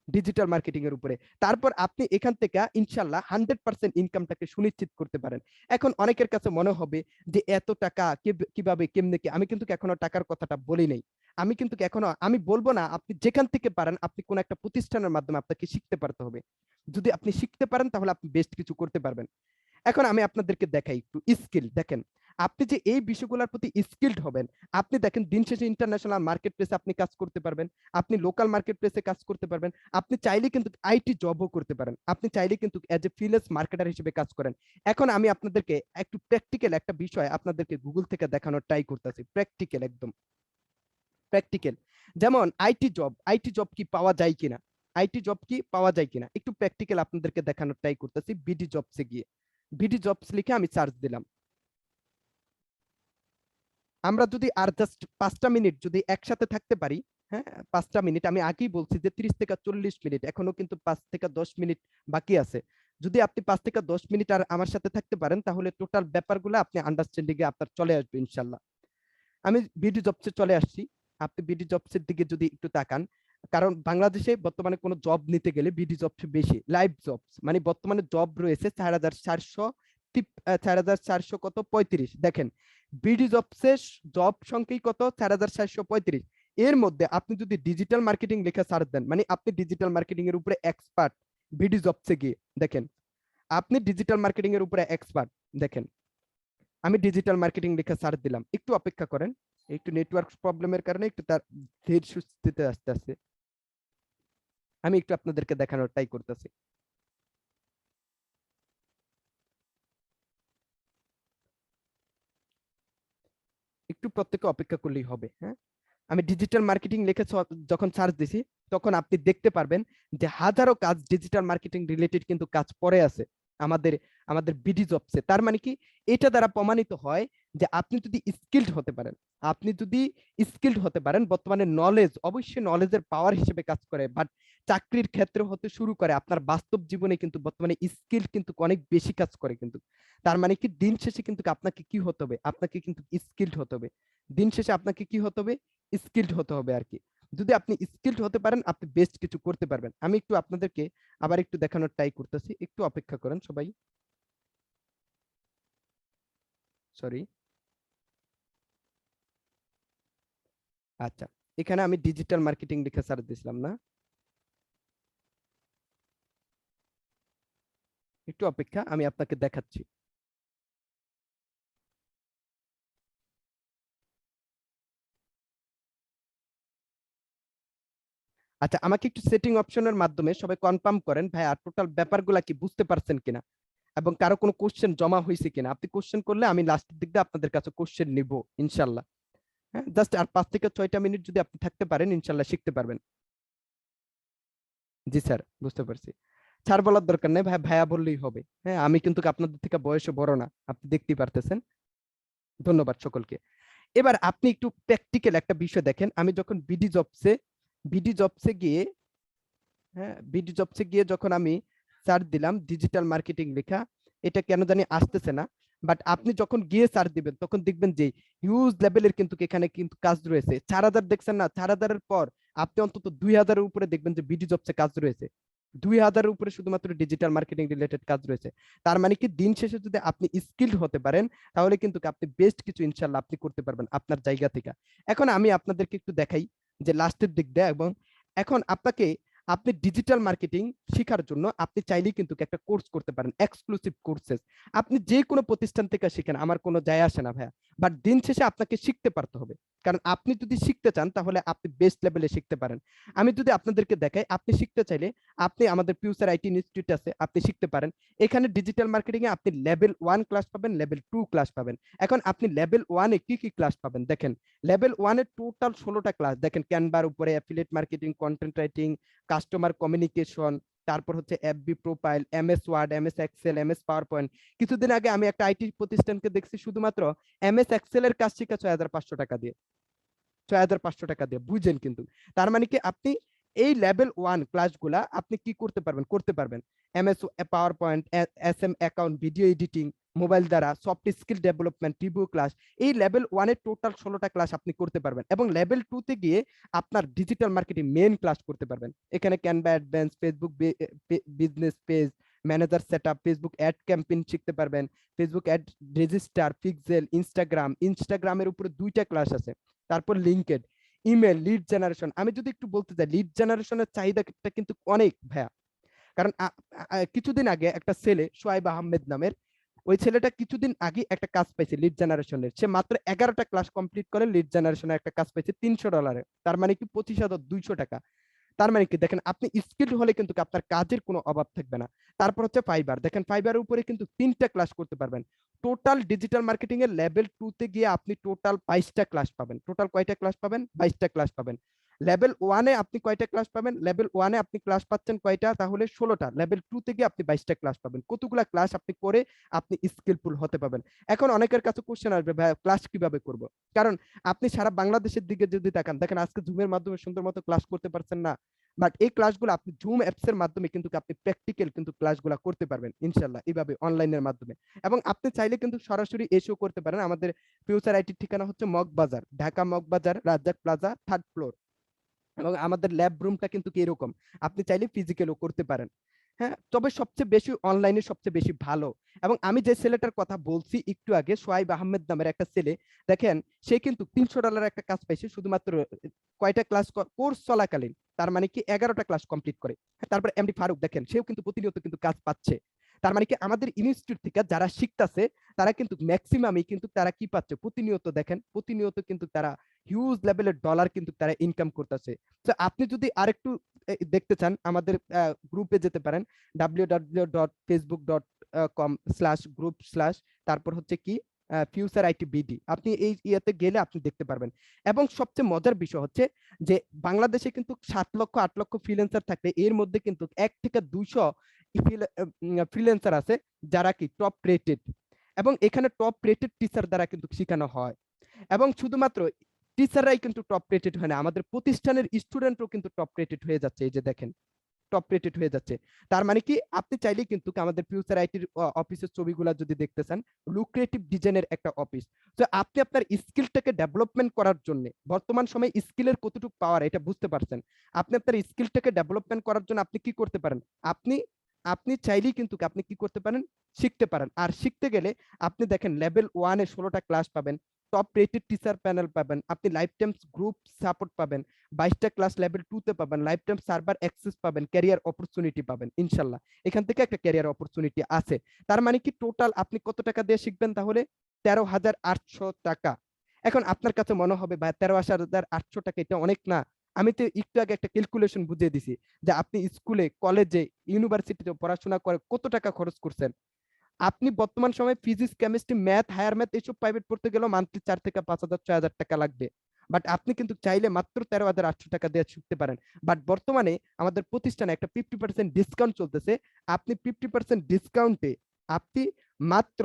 ডিজিটাল মার্কেটিং এর উপরে। তারপর আপনি এখান থেকে ইনশাল্লাহ 100% ইনকামটাকে সুনিশ্চিত করতে পারেন। এখন অনেকের কাছে মনে হবে যে এত টাকা কিভাবে কেমনে কি, আমি কিন্তু এখনো টাকার কথাটা বলি নাই, আমি কিন্তু এখনো আমি বলবো না, আপনি যেখান থেকে পারেন আপনি কোন একটা প্রতিষ্ঠানের মাধ্যমে আপনাকে শিখতে পারতে হবে। যদি আপনি শিখতে পারেন তাহলে আপনি বেস্ট কিছু করতে পারবেন। এখন আমি আপনাদেরকে দেখাই একটু স্কিল। দেখেন, আপনি যে এই বিষয়গুলোর প্রতি স্কিলড হবেন, আপনি দেখেন দিন শেষে ইন্টারন্যাশনাল মার্কেট প্লেসে আপনি কাজ করতে পারবেন, আপনি লোকাল মার্কেট প্লেসে কাজ করতে পারবেন, আপনি চাইলে কিন্তু আইটি জবও করতে পারেন, আপনি চাইলে কিন্তু এজ এ ফ্রিল্যান্স মার্কেটার হিসেবে কাজ করেন। এখন আমি আপনাদেরকে একটু প্র্যাকটিক্যাল একটা বিষয় আপনাদেরকে গুগল থেকে দেখানোর ট্রাই করতেছি, প্র্যাকটিক্যাল, একদম প্র্যাকটিক্যাল। যেমন আইটি জব কি পাওয়া যায় কিনা, আইটি জব কি পাওয়া যায় কিনা একটু প্র্যাকটিক্যাল আপনাদেরকে দেখানোর ট্রাই করতেছি। বিডি জবসে গিয়ে, বিডি জবস লিখে আমি সার্চ দিলাম। আমরা যদি আর জাস্ট 5টা মিনিট যদি একসাথে থাকতে পারি, হ্যাঁ 5টা মিনিট, আমি আগেই বলছি যে 30 থেকে 40 মিনিট, এখনো কিন্তু 5 থেকে 10 মিনিট বাকি আছে। যদি আপনি 5 থেকে 10 মিনিট আর আমার সাথে থাকতে পারেন তাহলে টোটাল ব্যাপারগুলো আপনি আন্ডারস্ট্যান্ডিং এ আপনার চলে আসবে ইনশাল্লাহ। আমি বিডি জবসে চলে আসছি। আপনি বিডি জবসের দিকে যদি একটু তাকান, কারণ বাংলাদেশে বর্তমানে কোনো জব নিতে গেলে বিডি জবস বেশি, লাইভ জবস, মানে বর্তমানে জব রয়েছে 4,400, 4,400 কত 35। দেখেন বিডি জবসের জব সংখ্যাই কত, 4,435। এর মধ্যে আপনি যদি ডিজিটাল মার্কেটিং লেখা সার্চ দেন, মানে আপনি ডিজিটাল মার্কেটিং এর উপরে এক্সপার্ট, বিডি জবসে গিয়ে দেখেন আপনি ডিজিটাল মার্কেটিং এর উপরে এক্সপার্ট। দেখেন আমি ডিজিটাল মার্কেটিং লিখে সার্চ দিলাম, একটু অপেক্ষা করেন, একটু নেটওয়ার্ক প্রবলেমের কারণে একটু তার ধীর সুস্থিতে আসতে আসতে আমি একটু আপনাদেরকে দেখানোর ট্রাই করতেছি। একটু প্রত্যেকে অপেক্ষা করলেই হবে, হ্যাঁ। আমি ডিজিটাল মার্কেটিং লিখে যখন সার্চ দিছি তখন আপনি দেখতে পারবেন যে হাজারো কাজ ডিজিটাল মার্কেটিং রিলেটেড কিন্তু কাজ পড়ে আছে আমাদের আমাদের বিডি জবসে। তার মানে কি, এটা দ্বারা প্রমাণিত হয় যে আপনি যদি স্কিলড হতে পারেন, আপনি যদি স্কিলড হতে পারেন, বর্তমানে নলেজ অবশ্যই নলেজের পাওয়ার হিসেবে কাজ করে, বাট চাকরির ক্ষেত্রে হতে শুরু করে আপনার বাস্তব জীবনে কিন্তু বর্তমানে স্কিল কিন্তু অনেক বেশি কাজ করে কিন্তু। তার মানে কি, দিন শেষে কিন্তু আপনাকে কি হতে হবে, আপনাকে কিন্তু স্কিলড হতে হবে, দিন শেষে আপনাকে কি হতে হবে, স্কিলড হতে হবে আর কি। যদি আপনি স্কিলড হতে পারেন আপনি বেস্ট কিছু করতে পারবেন। আমি একটু আপনাদেরকে আবার একটু দেখানোর ট্রাই করতেছি, একটু অপেক্ষা করেন সবাই, সরি। আচ্ছা, এখানে আমি ডিজিটাল মার্কেটিং লিখে সার্চ দিছিলাম না, একটু অপেক্ষা, আমি আপনাকে দেখাচ্ছি। আচ্ছা, আমাকে একটু সেটিং অপশনের মাধ্যমে সবাই কনফার্ম করেন ভাইয়া টোটাল ব্যাপারগুলা কি বুঝতে পারছেন কিনা এবং কারো কোনো কোশ্চেন জমা হয়েছে কিনা। আপনি কোশ্চেন করলে আমি লাস্টের দিক দিয়ে আপনাদের কাছে কোশ্চেন নিব ইনশাল্লাহ। হ্যাঁ, জাস্ট আর 5 থেকে 6টা মিনিট যদি আপনি থাকতে পারেন ইনশাল্লাহ শিখতে পারবেন। জি স্যার, বুঝতে পারছি। স্যার বলার দরকার নেই ভাই, ভাইয়া বললেই হবে। হ্যাঁ, আমি কিন্তু আপনাদের থেকে বয়সে বড় না, আপনি দেখতেই পারতেছেন। ধন্যবাদ সকলকে। এবার আপনি একটু প্র্যাকটিক্যাল একটা বিষয় দেখেন। আমি যখন বিডি জবসে গিয়ে, হ্যাঁ, বিডি জবসে গিয়ে যখন আমি সার্চ দিলাম ডিজিটাল মার্কেটিং লেখা, এটা কেন জানি আসতেছে না। বাট আপনি যখন গিয়ে সার্চ দিবেন তখন দেখবেন যে হিউজ লেভেলের কিন্তু এখানে কিন্তু কাজ রয়েছে। 4000 দেখছেন না, 4000-এর পর আপনি অন্তত 2000-এর উপরে দেখবেন যে বিডি জবসে কাজ রয়েছে। 2000-এর উপরে শুধুমাত্র ডিজিটাল মার্কেটিং রিলেটেড কাজ রয়েছে। তার মানে কি দিন শেষে যদি আপনি স্কিলড হতে পারেন তাহলে কিন্তু আপনি বেস্ট কিছু ইনশাল্লাহ আপনি করতে পারবেন আপনার জায়গা থেকে। এখন আমি আপনাদেরকে একটু দেখাই যে লাস্টের দিক দিয়ে, এবং এখন আপনি ডিজিটাল মার্কেটিং শেখার জন্য আপনি চাইলেই কিন্তু একটা কোর্স করতে পারেন, এক্সক্লুসিভ কোর্সেস। আপনি যে কোনো প্রতিষ্ঠান থেকে শিখেন, আমার কোনো যায় আসে না ভাইয়া, বাট দিন শেষে আপনাকে শিখতে পারতে হবে। কারণ আপনি যদি শিখতে চান তাহলে আপনি বেস্ট লেভেলে শিখতে পারেন। আমি যদি আপনাদেরকে দেখাই, আপনি শিখতে চাইলে আপনি আমাদের ফিউচার আইটি ইনস্টিটিউট আছে, আপনি শিখতে পারেন। এখানে ডিজিটাল মার্কেটিং এ আপনি লেভেল 1 ক্লাস পাবেন, লেভেল 2 ক্লাস পাবেন। এখন আপনি লেভেল 1 এ কি কি ক্লাস পাবেন দেখেন। লেভেল 1 এর টোটাল 16টা ক্লাস দেখেন। ক্যানভার উপরে affiliate marketing, content writing, customer communication, তারপর হচ্ছে FB profile, MS Word, MS Excel, MS PowerPoint. কিছুদিন আগে আমি একটা আইটি প্রতিষ্ঠানকে দেখছি শুধুমাত্র এমএস এক্সেল এর কাজ শিখা 6500 টাকা দিয়ে, 6500 টাকা দিয়ে, বুঝেন কিন্তু। তার মানে কি আপনি এই লেভেল 1 ক্লাসগুলা আপনি কি করতে পারবেন MS PowerPoint, SM account, video editing, mobile দ্বারা soft skill development, review class. এই লেভেল 1 এর টোটাল 16টা ক্লাস আপনি করতে পারবেন, এবং লেভেল 2 তে গিয়ে আপনার ডিজিটাল মার্কেটিং মেইন ক্লাস করতে পারবেন। এখানে Canva advance, Facebook business page manager setup, Facebook ad campaign শিখতে পারবেন, ফেসবুক অ্যাড রেজিস্টার, পিক্সেল, ইনস্টাগ্রামের উপরে 2টা ক্লাস আছে। তারপর লিঙ্কড, ইমেল, লিড জেনারেশন। আমি যদি একটু বলতে চাই, লিড জেনারেশনের চাহিদাটা কিন্তু অনেক ভাইয়া। কারণ কিছুদিন আগে একটা ছেলে সোহাইব আহমেদ নামের, ওই ছেলেটা কিছুদিন আগে একটা কাজ পাইছে লিড জেনারেশনের। সে মাত্র 11টা ক্লাস কমপ্লিট করে লিড জেনারেশনের একটা কাজ পাইছে $300। তার মানে কি 25,200 টাকা। তার মানে কি দেখেন, আপনি স্কিলড হলে কিন্তু আপনার কাজের কোনো অভাব থাকবে না। তারপর হচ্ছে ফাইবার, দেখেন ফাইবারের উপরে কিন্তু 3টা ক্লাস করতে পারবেন। টোটাল ডিজিটাল মার্কেটিং এর লেভেল 2 তে গিয়ে আপনি টোটাল 22টা ক্লাস পাবেন। টোটাল কয়টা ক্লাস পাবেন? 22টা ক্লাস পাবেন। লেভেল 1 এ আপনি কয়টা ক্লাস পাবেন? লেভেল 1 এ আপনি ক্লাস পাচ্ছেন কয়টা? তাহলে 16টা। লেভেল 2 তে গিয়ে আপনি 22টা ক্লাস পাবেন। কতগুলা ক্লাস আপনি করে আপনি স্কিলফুল হতে পারবেন। এখন অনেকের কাছে কোশ্চেন আসবে, ভাই ক্লাস কিভাবে করব? কারণ আপনি সারা বাংলাদেশের দিকে যদি তাকান, দেখেন আজকে জুমের মাধ্যমে সুন্দর মতো ক্লাস করতে পারছেন না, বাট এই ক্লাসগুলো আপনি জুম অ্যাপস এর মাধ্যমে কিন্তু আপনি প্র্যাকটিক্যাল কিন্তু ক্লাসগুলো করতে পারবেন ইনশাআল্লাহ, এইভাবে অনলাইনের মাধ্যমে। এবং আপনি চাইলে কিন্তু সরাসরি এসেও করতে পারেন। আমাদের ফিউচার আইটির ঠিকানা হচ্ছে Moghbazar, Dhaka Moghbazar, Razzak plaza, 3rd floor. এবং আমাদের ল্যাব রুমটা কিন্তু এরকম, আপনি চাইলে ফিজিক্যালও করতে পারেন। হ্যাঁ, তবে সবচেয়ে বেশি অনলাইনে সবচেয়ে বেশি ভালো। এবং আমি যে ছেলেটার কথা বলছি একটু আগে, সোহাইব আহমেদ নামের একটা ছেলে, দেখেন সে কিন্তু $300 একটা কাজ পাইছে শুধুমাত্র কয়টা ক্লাস কোর্স চলাকালীন। তার মানে কি 11টা ক্লাস কমপ্লিট করে। তারপর এমডি ফারুক দেখেন, সেও কিন্তু প্রতিনিয়ত কিন্তু কাজ পাচ্ছে। তার মানে কি আমাদের ইনস্টিটিউট থেকে যারা শিখতেছে তারা কিন্তু ম্যাক্সিমামই কিন্তু তারা কি পাচ্ছে প্রতিনিয়ত, দেখেন প্রতিনিয়ত কিন্তু তারা হিউজ লেভেলের ডলার কিন্তু তারা ইনকাম করতেছে। তো আপনি যদি আরেকটু দেখতে চান আমাদের গ্রুপে যেতে পারেন, www.facebook.com/group/ তারপর হচ্ছে কি ফিউচার আইটি বিডি। আপনি এই ইয়েতে গেলে আপনি দেখতে পারবেন। এবং সবচেয়ে মজার বিষয় হচ্ছে যে বাংলাদেশে কিন্তু 7 লক্ষ 8 লক্ষ ফ্রিল্যান্সার থাকলে এর মধ্যে কিন্তু 1 থেকে 200 ফ্রিল্যান্সার আছে যারা কি টপ রেটেড, এবং এখানে টপ রেটেড টিচার দ্বারা কিন্তু শেখানো হয়। এবং শুধুমাত্র টিচাররাই কিন্তু টপ রেটেড হয় না, আমাদের প্রতিষ্ঠানের স্টুডেন্টও কিন্তু টপ রেটেড হয়ে যাচ্ছে। এই যে দেখেন টপ রেটেড হয়ে যাচ্ছে। তার মানে কি আপনি চাইলেই কিন্তু আমাদের ফিউচার আইটির অফিসের ছবিগুলো যদি দেখতে চান, লুক্রেটিভ ডিজাইনের একটা অফিস। তো আপনি আপনার স্কিলটাকে ডেভেলপমেন্ট করার জন্য, বর্তমান সময়ে স্কিলের কতটুকু পাওয়ার এটা বুঝতে পারছেন, আপনি আপনার স্কিলটাকে ডেভেলপমেন্ট করার জন্য আপনি কি করতে পারেন, আপনি চাইলেই কিন্তু আপনি কি করতে পারেন, শিখতে পারেন। আর শিখতে গেলে আপনি দেখেন লেভেল 1 এ 16টা ক্লাস পাবেন, টপ রেটেড টিচার প্যানেল পাবেন, আপনি লাইফ টাইম গ্রুপ সাপোর্ট পাবেন, 22টা ক্লাস লেভেল 2 তে পাবেন, লাইফ টাইম সার্ভার অ্যাক্সেস পাবেন, ক্যারিয়ার অপরচুনিটি পাবেন ইনশাআল্লাহ। এখান থেকে একটা ক্যারিয়ার অপরচুনিটি আছে। তার মানে কি টোটাল আপনি কত টাকা দিয়ে শিখবেন তাহলে? 13,800 টাকা। এখন আপনার কাছে মনে হবে ভাই 13,800 টাকা এটা অনেক না। আমি তো একটু আগে একটা ক্যালকুলেশন বুঝিয়ে দিছি যে আপনি স্কুলে, কলেজে, ইউনিভার্সিটিতে পড়াশোনা করে কত টাকা খরচ করছেন। আপনি বর্তমান সময়ে physics, chemistry, math, higher math এইসব প্রাইভেট পড়তে গেলেও মান্থলি 4 থেকে 5,000 6,000 টাকা লাগবে। বাট আপনি কিন্তু চাইলে মাত্র 13,800 টাকা দিয়ে শিখতে পারেন। বাট বর্তমানে আমাদের প্রতিষ্ঠানে একটা 50% ডিসকাউন্ট চলতেছে। আপনি 50% ডিসকাউন্টে আপনি মাত্র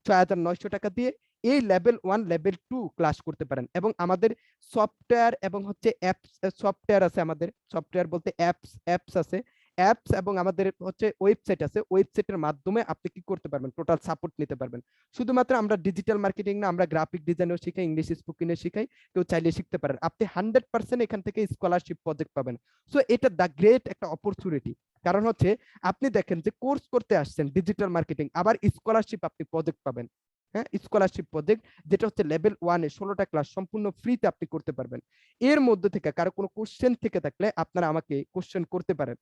6,900 টাকা দিয়ে এই লেভেল 1 লেভেল 2 ক্লাস করতে পারেন। এবং আমাদের সফটওয়্যার এবং হচ্ছে অ্যাপস, সফটওয়্যার আছে, আমাদের সফটওয়্যার বলতে অ্যাপস আছে, অ্যাপস এবং আমাদের হচ্ছে ওয়েবসাইট আছে। ওয়েবসাইটের মাধ্যমে আপনি কি করতে পারবেন, টোটাল সাপোর্ট নিতে পারবেন। শুধুমাত্র আমরা ডিজিটাল মার্কেটিং না, আমরা গ্রাফিক ডিজাইনও শিখাই, ইংলিশ স্পিকিংও শিখাই। কেউ চাইলে শিখতে পারেন। আপনি 100% এখান থেকে স্কলারশিপ প্রজেক্ট পাবেন। সো এটা দ্য গ্রেট একটা অপরচুনিটি। কারণ হচ্ছে আপনি দেখেন যে কোর্স করতে আসছেন ডিজিটাল মার্কেটিং, আবার স্কলারশিপ আপনি প্রজেক্ট পাবেন। হ্যাঁ, স্কলারশিপ প্রজেক্ট যেটা হচ্ছে লেভেল 1 এ 16টা ক্লাস সম্পূর্ণ ফ্রিতে আপনি করতে পারবেন। এর মধ্যে থেকে কারো কোনো কোশ্চেন থেকে থাকলে আপনারা আমাকে কোশ্চেন করতে পারেন।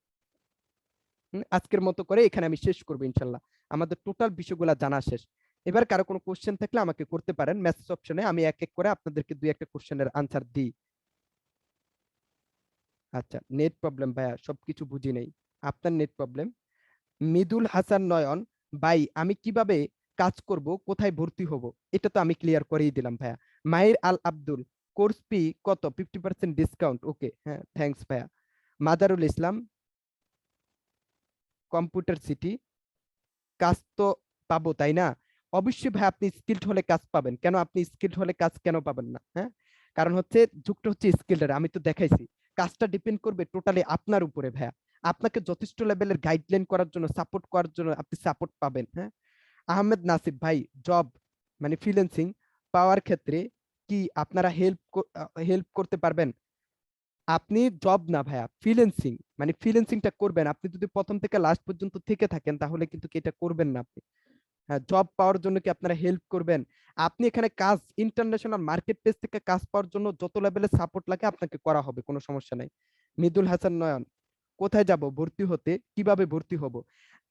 আজকের মতো করে এখানে আমি শেষ করবো ইনশাল্লাহ। আমাদের টোটাল বিষয়গুলো জানা শেষ। এবার কারো কোনো কোশ্চেন থাকলে আমাকে করতে পারেন মেসেজ অপশনে, আমি এক এক করে আপনাদেরকে দুই একটা কোশ্চেনের আনসার দিই। আচ্ছা, নেট প্রবলেম ভাইয়া, সবকিছু বুঝি নেই, আপনার নেট প্রবলেম। মৃদুল হাসান নয়ন ভাই, আমি কিভাবে কাজ করব, কোথায় ভর্তি হব, এটা তো আমি ক্লিয়ার করেই দিলাম ভাইয়া। মাহির আল আব্দুল, কোর্স ফি কত, 50% ডিসকাউন্ট, ওকে, হ্যাঁ থ্যাঙ্কস ভাইয়া। মাদারুল ইসলাম, কম্পিউটার সিটি, কাজ তো পাবো তাই না? অবশ্যই ভাই, আপনি স্কিলড হলে কাজ পাবেন। কেন আপনি স্কিলড হলে কাজ কেন পাবেন না? হ্যাঁ, কারণ হচ্ছে যুগটা হচ্ছে স্কিলড। আমি তো দেখাইছি, কাজটা ডিপেন্ড করবে টোটালি আপনার উপরে ভাইয়া। আপনাকে যথেষ্ট লেভেলের গাইডলাইন করার জন্য, সাপোর্ট করার জন্য আপনি সাপোর্ট পাবেন। হ্যাঁ, আহমেদ নাসিব ভাই, জব মানে ফ্রিল্যান্সিং পাওয়ার ক্ষেত্রে কি আপনারা হেল্প করতে পারবেন? আপনি জব না ভাইয়া, ফ্রিল্যান্সিং মানে ফ্রিল্যান্সিংটা করবেন। আপনি যদি প্রথম থেকে লাস্ট পর্যন্ত থেকে থাকেন তাহলে কিন্তু কি এটা করবেন না আপনি। হ্যাঁ, জব পাওয়ার জন্য কি আপনারা হেল্প করবেন? আপনি এখানে কাজ, ইন্টারন্যাশনাল মার্কেট প্লেস থেকে কাজ পাওয়ার জন্য যত লেভেলের সাপোর্ট লাগে আপনাকে করা হবে, কোনো সমস্যা নাই। মৃদুল হাসান নয়ন, কোথায় যাব ভর্তি হতে, কিভাবে ভর্তি হব?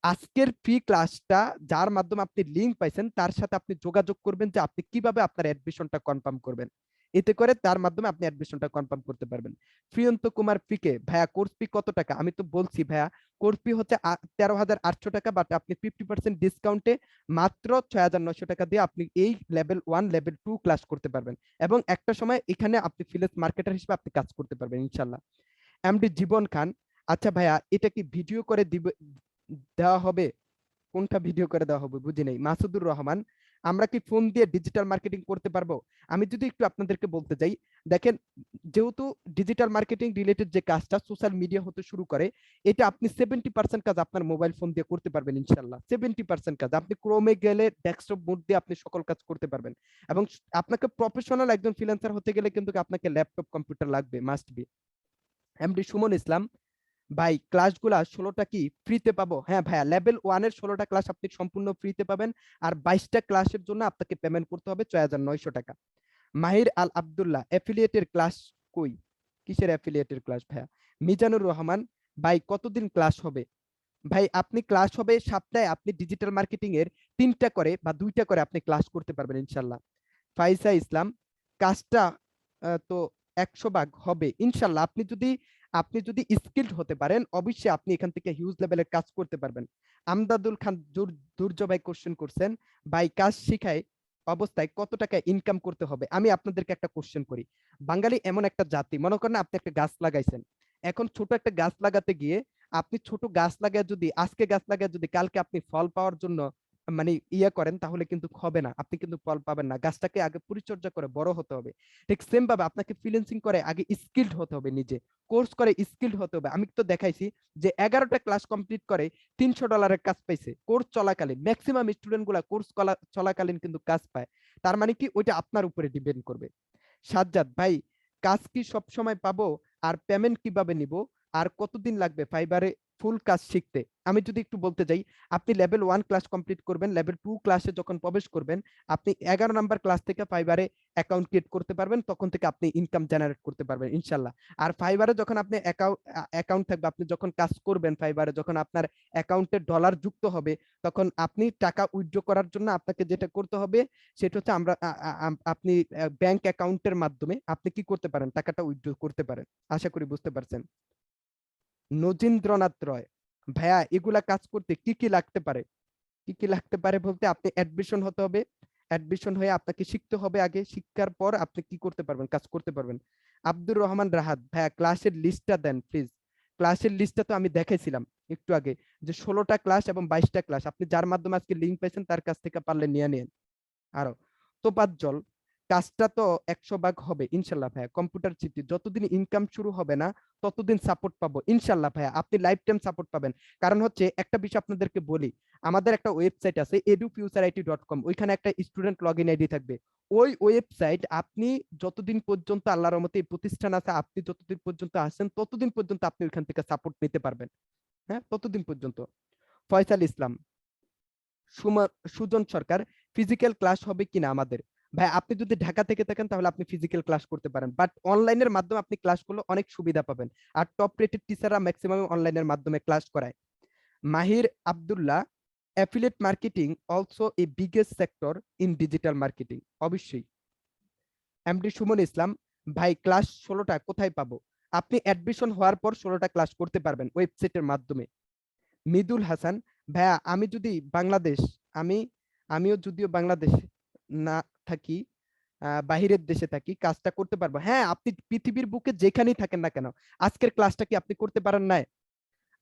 আজকের ফ্রি ক্লাসটা যার মাধ্যমে আপনি লিংক পাইছেন তার সাথে আপনি যোগাযোগ করবেন যে আপনি কিভাবে আপনার অ্যাডমিশনটা কনফার্ম করবেন। এতে করে তার মাধ্যমে আপনি অ্যাডমিশনটা কনফার্ম করতে পারবেন। প্রিয়ন্ত কুমার পিকে, ভাইয়া কোর্স ফি কত টাকা? আমি তো বলছি ভাইয়া, কোর্স ফি হচ্ছে 13,800 টাকা, বাট আপনি 50% ডিসকাউন্টে মাত্র 6,900 টাকা দিয়ে আপনি এই লেভেল 1 লেভেল 2 ক্লাস করতে পারবেন। এবং একটা সময় এখানে আপনি ফ্রিল্যান্স মার্কেটার হিসেবে আপনি কাজ করতে পারবেন ইনশাল্লাহ। এমডি জীবন খান, আচ্ছা ভাইয়া এটা কি ভিডিও করে দেওয়া হবে? কোনটা ভিডিও করে দেওয়া হবে বুঝি নেই। মাসুদুর রহমান, আমরা কি ফোন দিয়ে ডিজিটাল মার্কেটিং করতে পারবো? আমি যদি একটু আপনাদেরকে বলতে চাই, দেখেন যেহেতু ডিজিটাল মার্কেটিং রিলেটেড যে কাজটা সোশ্যাল মিডিয়া হতে শুরু করে, এটা আপনি 70% কাজ আপনার মোবাইল ফোন দিয়ে করতে পারবেন ইনশাল্লাহ। 70% কাজ আপনি ক্রোমে গেলে ডেস্কটপ মোড দিয়ে আপনি সকল কাজ করতে পারবেন। এবং আপনাকে প্রফেশনাল একজন ফ্রিল্যান্সার হতে গেলে কিন্তু আপনাকে ল্যাপটপ কম্পিউটার লাগবে, must be. MD Suman Islam, ভাই ক্লাসগুলা 16টা কি ফ্রিতে পাবো? হ্যাঁ ভাইয়া, লেভেল 1 এর 16টা ক্লাস আপনি সম্পূর্ণ ফ্রিতে পাবেন। আর 22টা ক্লাসের জন্য আপনাকে পেমেন্ট করতে হবে 6,900 টাকা। মাহির আল আব্দুল্লাহ, অ্যাফিলিয়েটের ক্লাস কই? কিসের অ্যাফিলিয়েটের ক্লাস ভাইয়া? মিজানুর রহমান, ভাই কতদিন ক্লাস হবে? ভাই আপনি ক্লাস হবে সপ্তাহে, আপনি ডিজিটাল মার্কেটিং এর 3টা করে বা 2টা করে আপনি ক্লাস করতে পারবেন ইনশাল্লাহ। ফাইসা ইসলাম, কাজটা তো 100 ভাগ হবে ইনশাল্লাহ। আপনি যদি স্কিলড হতে পারেন অবশ্যই আপনি এখান থেকে হিউজ লেভেলের কাজ করতে পারবেন। আমদাদুল খান দুর্য ভাই কোশ্চেন করছেন, ভাই কাজ শিখায় অবস্থায় কত টাকা ইনকাম করতে হবে? আমি আপনাদেরকে একটা কোশ্চেন করি। বাঙালি এমন একটা জাতি, মনে করেন আপনি একটা গাছ লাগাইছেন, এখন ছোট একটা গাছ লাগাতে গিয়ে আপনি ছোট গাছ লাগায় যদি আজকে গাছ লাগায় যদি কালকে আপনি ফল পাওয়ার জন্য মানে করেন তাহলে কিন্তু হবে না, আপনি কিন্তু ফল পাবেন না। গাছটাকে আগে পরিচর্যা করে বড় হতে হবে। ঠিক সেম ভাবে আপনাকে ফ্রিল্যান্সিং করে আগে স্কিলড হতে হবে, নিজে কোর্স করে স্কিলড হতে হবে। আমি তো দেখাইছি যে 11টা ক্লাস কমপ্লিট করে $300 কাজ পাইছে কোর্স চলাকালীন। ম্যাক্সিমাম স্টুডেন্ট গুলা কোর্স চলাকালীন কিন্তু কাজ পায়। তার মানে কি ওইটা আপনার উপরে ডিপেন্ড করবে। সাজ্জাদ ভাই, কাজ কি সব সময় পাবো? আর পেমেন্ট কিভাবে নিব? আর কতদিন লাগবে ফুল কাজ শিখতে আমি যদি একটু বলতে যাই, আপনি লেভেল 1 ক্লাস কমপ্লিট করবেন, লেভেল 2 ক্লাসে যখন প্রবেশ করবেন আপনি 11 নাম্বার ক্লাস থেকে ফাইবারে অ্যাকাউন্ট ক্রিয়েট করতে পারবেন, তখন থেকে আপনি ইনকাম জেনারেট করতে পারবেন ইনশাল্লাহ। আর ফাইবারে যখন আপনি অ্যাকাউন্ট থাকবে, আপনি যখন কাজ করবেন ফাইবারে, যখন আপনার অ্যাকাউন্টে ডলার যুক্ত হবে, তখন আপনি টাকা উইথড্র করার জন্য আপনাকে যেটা করতে হবে সেটা হচ্ছে আপনি ব্যাংক অ্যাকাউন্টের মাধ্যমে আপনি কি করতে পারেন, টাকাটা উইথড্র করতে পারেন। আশা করি বুঝতে পারছেন। নজেন্দ্রনাথ রয়, ভাইয়া এগুলা কাজ করতে কি কি লাগতে পারে? কি কি লাগতে পারে বলতে, আপনি অ্যাডমিশন হতে হবে, অ্যাডমিশন হয়ে আপনাকে শিখতে হবে, আগে শিক্ষার পর আপনি কি করতে পারবেন, কাজ করতে পারবেন। আব্দুর রহমান রাহাত, ভাইয়া ক্লাসের লিস্টটা দেন প্লিজ। ক্লাসের লিস্টটা তো আমি দেখাইছিলাম একটু আগে, যে 16টা ক্লাস এবং 22টা ক্লাস, আপনি যার মাধ্যমে আজকে লিঙ্ক পেয়েছেন তার কাছ থেকে পারলে নিয়ে নেন। আরো তোপাজ্জল, কাজটা তো 100 ভাগ হবে ইনশাল্লাহ ভাইয়া। কম্পিউটার চিপটি যতদিন ইনকাম শুরু হবে না ততদিন সাপোর্ট পাবো ইনশাল্লাহ ভাইয়া, আপনি লাইফ টাইম সাপোর্ট পাবেন। কারণ হচ্ছে একটা বিষয় আপনাদেরকে বলি, আমাদের একটা ওয়েবসাইট আছে edufutureIT.com, ওইখানে একটা স্টুডেন্ট লগ ইন আইডি থাকবে। ওই ওয়েবসাইট আপনি যতদিন পর্যন্ত আল্লাহর রহমতে এই প্রতিষ্ঠান আছে, আপনি যতদিন পর্যন্ত আসেন ততদিন পর্যন্ত আপনি ওইখান থেকে সাপোর্ট নিতে পারবেন, হ্যাঁ ততদিন পর্যন্ত। ফয়সাল ইসলাম, সুজন সরকার, ফিজিক্যাল ক্লাস হবে কিনা আমাদের? ভাই আপনি যদি ঢাকা থেকে থাকেন তাহলে আপনি ফিজিক্যাল ক্লাস করতে পারেন, বাট অনলাইনের মাধ্যমে আপনি ক্লাস করলে অনেক সুবিধা পাবেন। আর টপ রেটেড টিচাররা ম্যাক্সিমাম অনলাইনের মাধ্যমে ক্লাস করায়। Mahir Abdullah, affiliate marketing also a biggest sector in digital marketing. অবশ্যই। এমডি সুমন ইসলাম, ভাই ক্লাস 16টা কোথায় পাবো? আপনি অ্যাডমিশন হওয়ার পর 16টা ক্লাস করতে পারবেন ওয়েবসাইটের মাধ্যমে। মিদুল হাসান, ভাইয়া আমি যদি বাংলাদেশ, আমিও যদিও বাংলাদেশ না থাকি, বাহিরের দেশে থাকি, কাজটা করতে পারবো। হ্যাঁ আপনি পৃথিবীর বুকে যেখানেই থাকেন না কেন, আজকের ক্লাসটা কি আপনি করতে পারেন না?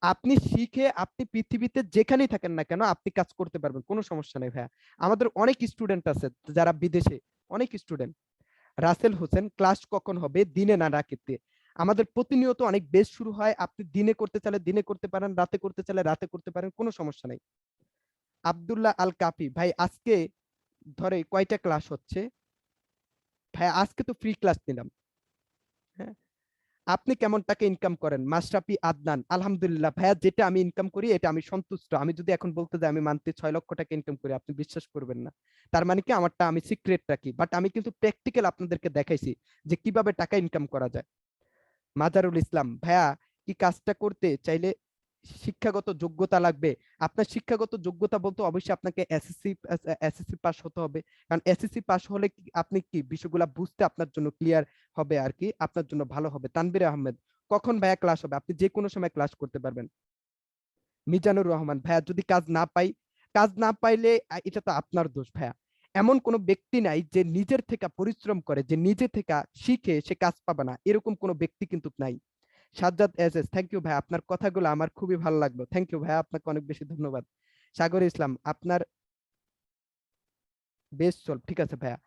আপনি শিখে আপনি পৃথিবীতে যেখানেই থাকেন না কেন আপনি কাজ করতে পারবেন, কোনো সমস্যা নেই ভাইয়া। আমাদের অনেক স্টুডেন্ট আছে যারা বিদেশে, অনেক স্টুডেন্ট। রাসেল হোসেন, ক্লাস কখন হবে, দিনে না রাতে? আমাদের প্রতিনিয়ত অনেক বেশ শুরু হয়, আপনি দিনে করতে চাইলে দিনে করতে পারেন, রাতে করতে চাইলে রাতে করতে পারেন, কোনো সমস্যা নাই। আব্দুল্লাহ আল কাফি, ভাই আজকে ধরে কয়টা ক্লাস হচ্ছে? ভাই আজকে তো ফ্রি ক্লাস নিলাম। হ্যাঁ, আপনি কেমন টাকা ইনকাম করেন? মাশরাফি আদনান, আলহামদুলিল্লাহ ভাইয়া, যেটা আমি ইনকাম করি এটা আমি সন্তুষ্ট। আমি যদি এখন বলতে যাই আমি মান্থলি 6 লক্ষ টাকা ইনকাম করি, আপনি বিশ্বাস করবেন না। তার মানে কি আমারটা আমি সিক্রেট রাখি, বাট আমি কিন্তু প্র্যাকটিক্যাল আপনাদেরকে দেখাইছি যে কিভাবে টাকা ইনকাম করা যায়। মাজারুল ইসলাম, ভাইয়া কি কাজটা করতে চাইলে শিক্ষাগত যোগ্যতা লাগবে? আপনার শিক্ষাগত যোগ্যতা বলতে অবশ্যই আপনাকে এসএসসি পাস হতে হবে, কারণ এসএসসি পাস হলে আপনি কি বিষয়গুলো বুঝতে আপনার জন্য ক্লিয়ার হবে আর কি, আপনার জন্য ভালো হবে। তানভীর আহমেদ, কখন ভাইয়া ক্লাস হবে? আপনি যে কোনো সময় ক্লাস করতে পারবেন। মিজানুর রহমান, ভাইয়া যদি কাজ না পাই? কাজ না পাইলে এটা তো আপনার দোষ ভাইয়া। এমন কোনো ব্যক্তি নাই যে নিজের থেকে পরিশ্রম করে, যে নিজে থেকে শিখে সে কাজ পাবে না, এরকম কোনো ব্যক্তি কিন্তু নাই। সাজ্জাদ এস, থ্যাংক ইউ ভাই, আপনার কথাগুলো আমার খুবই ভালো লাগলো। থ্যাংক ইউ ভাই, আপনাকে অনেক বেশি ধন্যবাদ। সাগর ইসলাম, আপনার বেশ চল, ঠিক আছে ভাইয়া।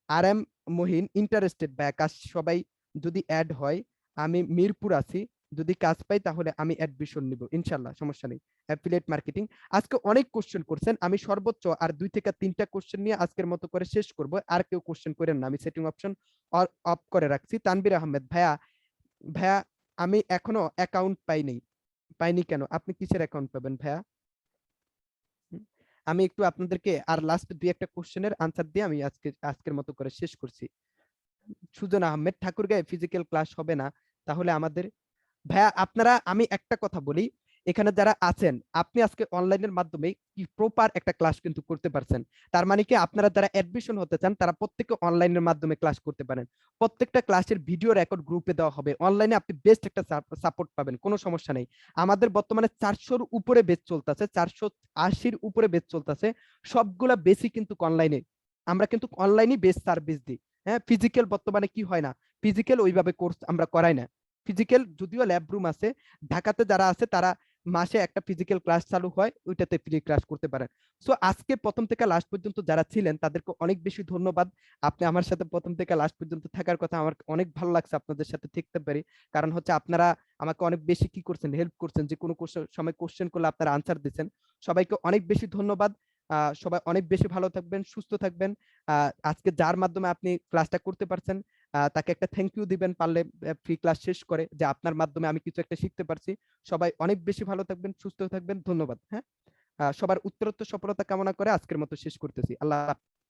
আর এম মহিন, ইন্টারেস্টেড ভাইয়া, কাজ সবাই যদি অ্যাড হয়, আমি মিরপুর আছি, যদি কাজ পাই তাহলে আমি অ্যাডমিশন নিব ইনশাল্লাহ, সমস্যা নেই। অ্যাফিলিয়েট মার্কেটিং, আজকে অনেক কোশ্চেন করছেন, আমি সর্বোচ্চ আর 2 থেকে 3টা কোশ্চেন নিয়ে আজকের মতো করে শেষ করব। আর কেউ কোশ্চেন করেন না, আমি সেটিং অপশন অফ করে রাখছি। তানভীর আহমেদ, ভাইয়া ভাইয়া আমি এখনো অ্যাকাউন্ট পাইনি কেন? আপনি কিসের অ্যাকাউন্ট পাবেন ভাইয়া? আমি একটু আপনাদেরকে আর লাস্ট 2-1টা কোশ্চেনের আনসার দিয়ে আমি আজকের মতো করে শেষ করছি। সুজন আহমেদ, ঠাকুরগাঁয়ে ফিজিক্যাল ক্লাস হবে না তাহলে আমাদের? ভাইয়া আপনারা, আমি একটা কথা বলি, এখানে যারা আছেন আপনি আজকে অনলাইনের মাধ্যমে কি প্রপার একটা ক্লাস কিন্তু করতে পারছেন। তার মানে কি আপনারা যারা অ্যাডমিশন হতে চান তারা প্রত্যেকে অনলাইনের মাধ্যমে ক্লাস করতে পারেন। প্রত্যেকটা ক্লাসের ভিডিও রেকর্ড গ্রুপে দেওয়া হবে, অনলাইনে আপনি বেস্ট একটা সাপোর্ট পাবেন, কোনো সমস্যা নেই। আমাদের বর্তমানে 400-র উপরে বেচ চলতেছে, 480-র উপরে বেচ চলতেছে, সবগুলা বেসই কিন্তু অনলাইনে। আমরা কিন্তু অনলাইনে বেস্ট সার্ভিস দিই। হ্যাঁ, ফিজিক্যাল বর্তমানে কি হয় না, ফিজিক্যাল ওইভাবে কোর্স আমরা করাই না। ফিজিক্যাল যদিও ল্যাব রুম আছে, ঢাকাতে যারা আছে তারা মাসে একটা ফিজিক্যাল ক্লাস চালু হয়, ওইটাতে ফ্রি ক্লাস করতে পারেন। সো আজকে প্রথম থেকে লাস্ট পর্যন্ত যারা ছিলেন তাদেরকে অনেক বেশি ধন্যবাদ। আপনি আমার সাথে প্রথম থেকে লাস্ট পর্যন্ত থাকার কথা, আমার অনেক ভালো লাগছে আপনাদের সাথে থাকতে পারি। কারণ হচ্ছে আপনারা আমাকে অনেক বেশি কি করছেন, হেল্প করছেন, যে কোনো সময় কোশ্চেন করলে আপনারা আনসার দিচ্ছেন। সবাইকে অনেক বেশি ধন্যবাদ। সবাই অনেক বেশি ভালো থাকবেন, সুস্থ থাকবেন। আজকে যার মাধ্যমে আপনি ক্লাসটা করতে পারছেন, তাকে একটা থ্যাংক ইউ দিবেন পারলে ফ্রি ক্লাস শেষ করে, যে আপনার মাধ্যমে আমি কিছু একটা শিখতে পারছি। সবাই অনেক বেশি ভালো থাকবেন, সুস্থ থাকবেন, ধন্যবাদ। হ্যাঁ, সবার উত্তরোত্তর সফলতা কামনা করে আজকের মতো শেষ করতেছি। আল্লাহ হাফেজ।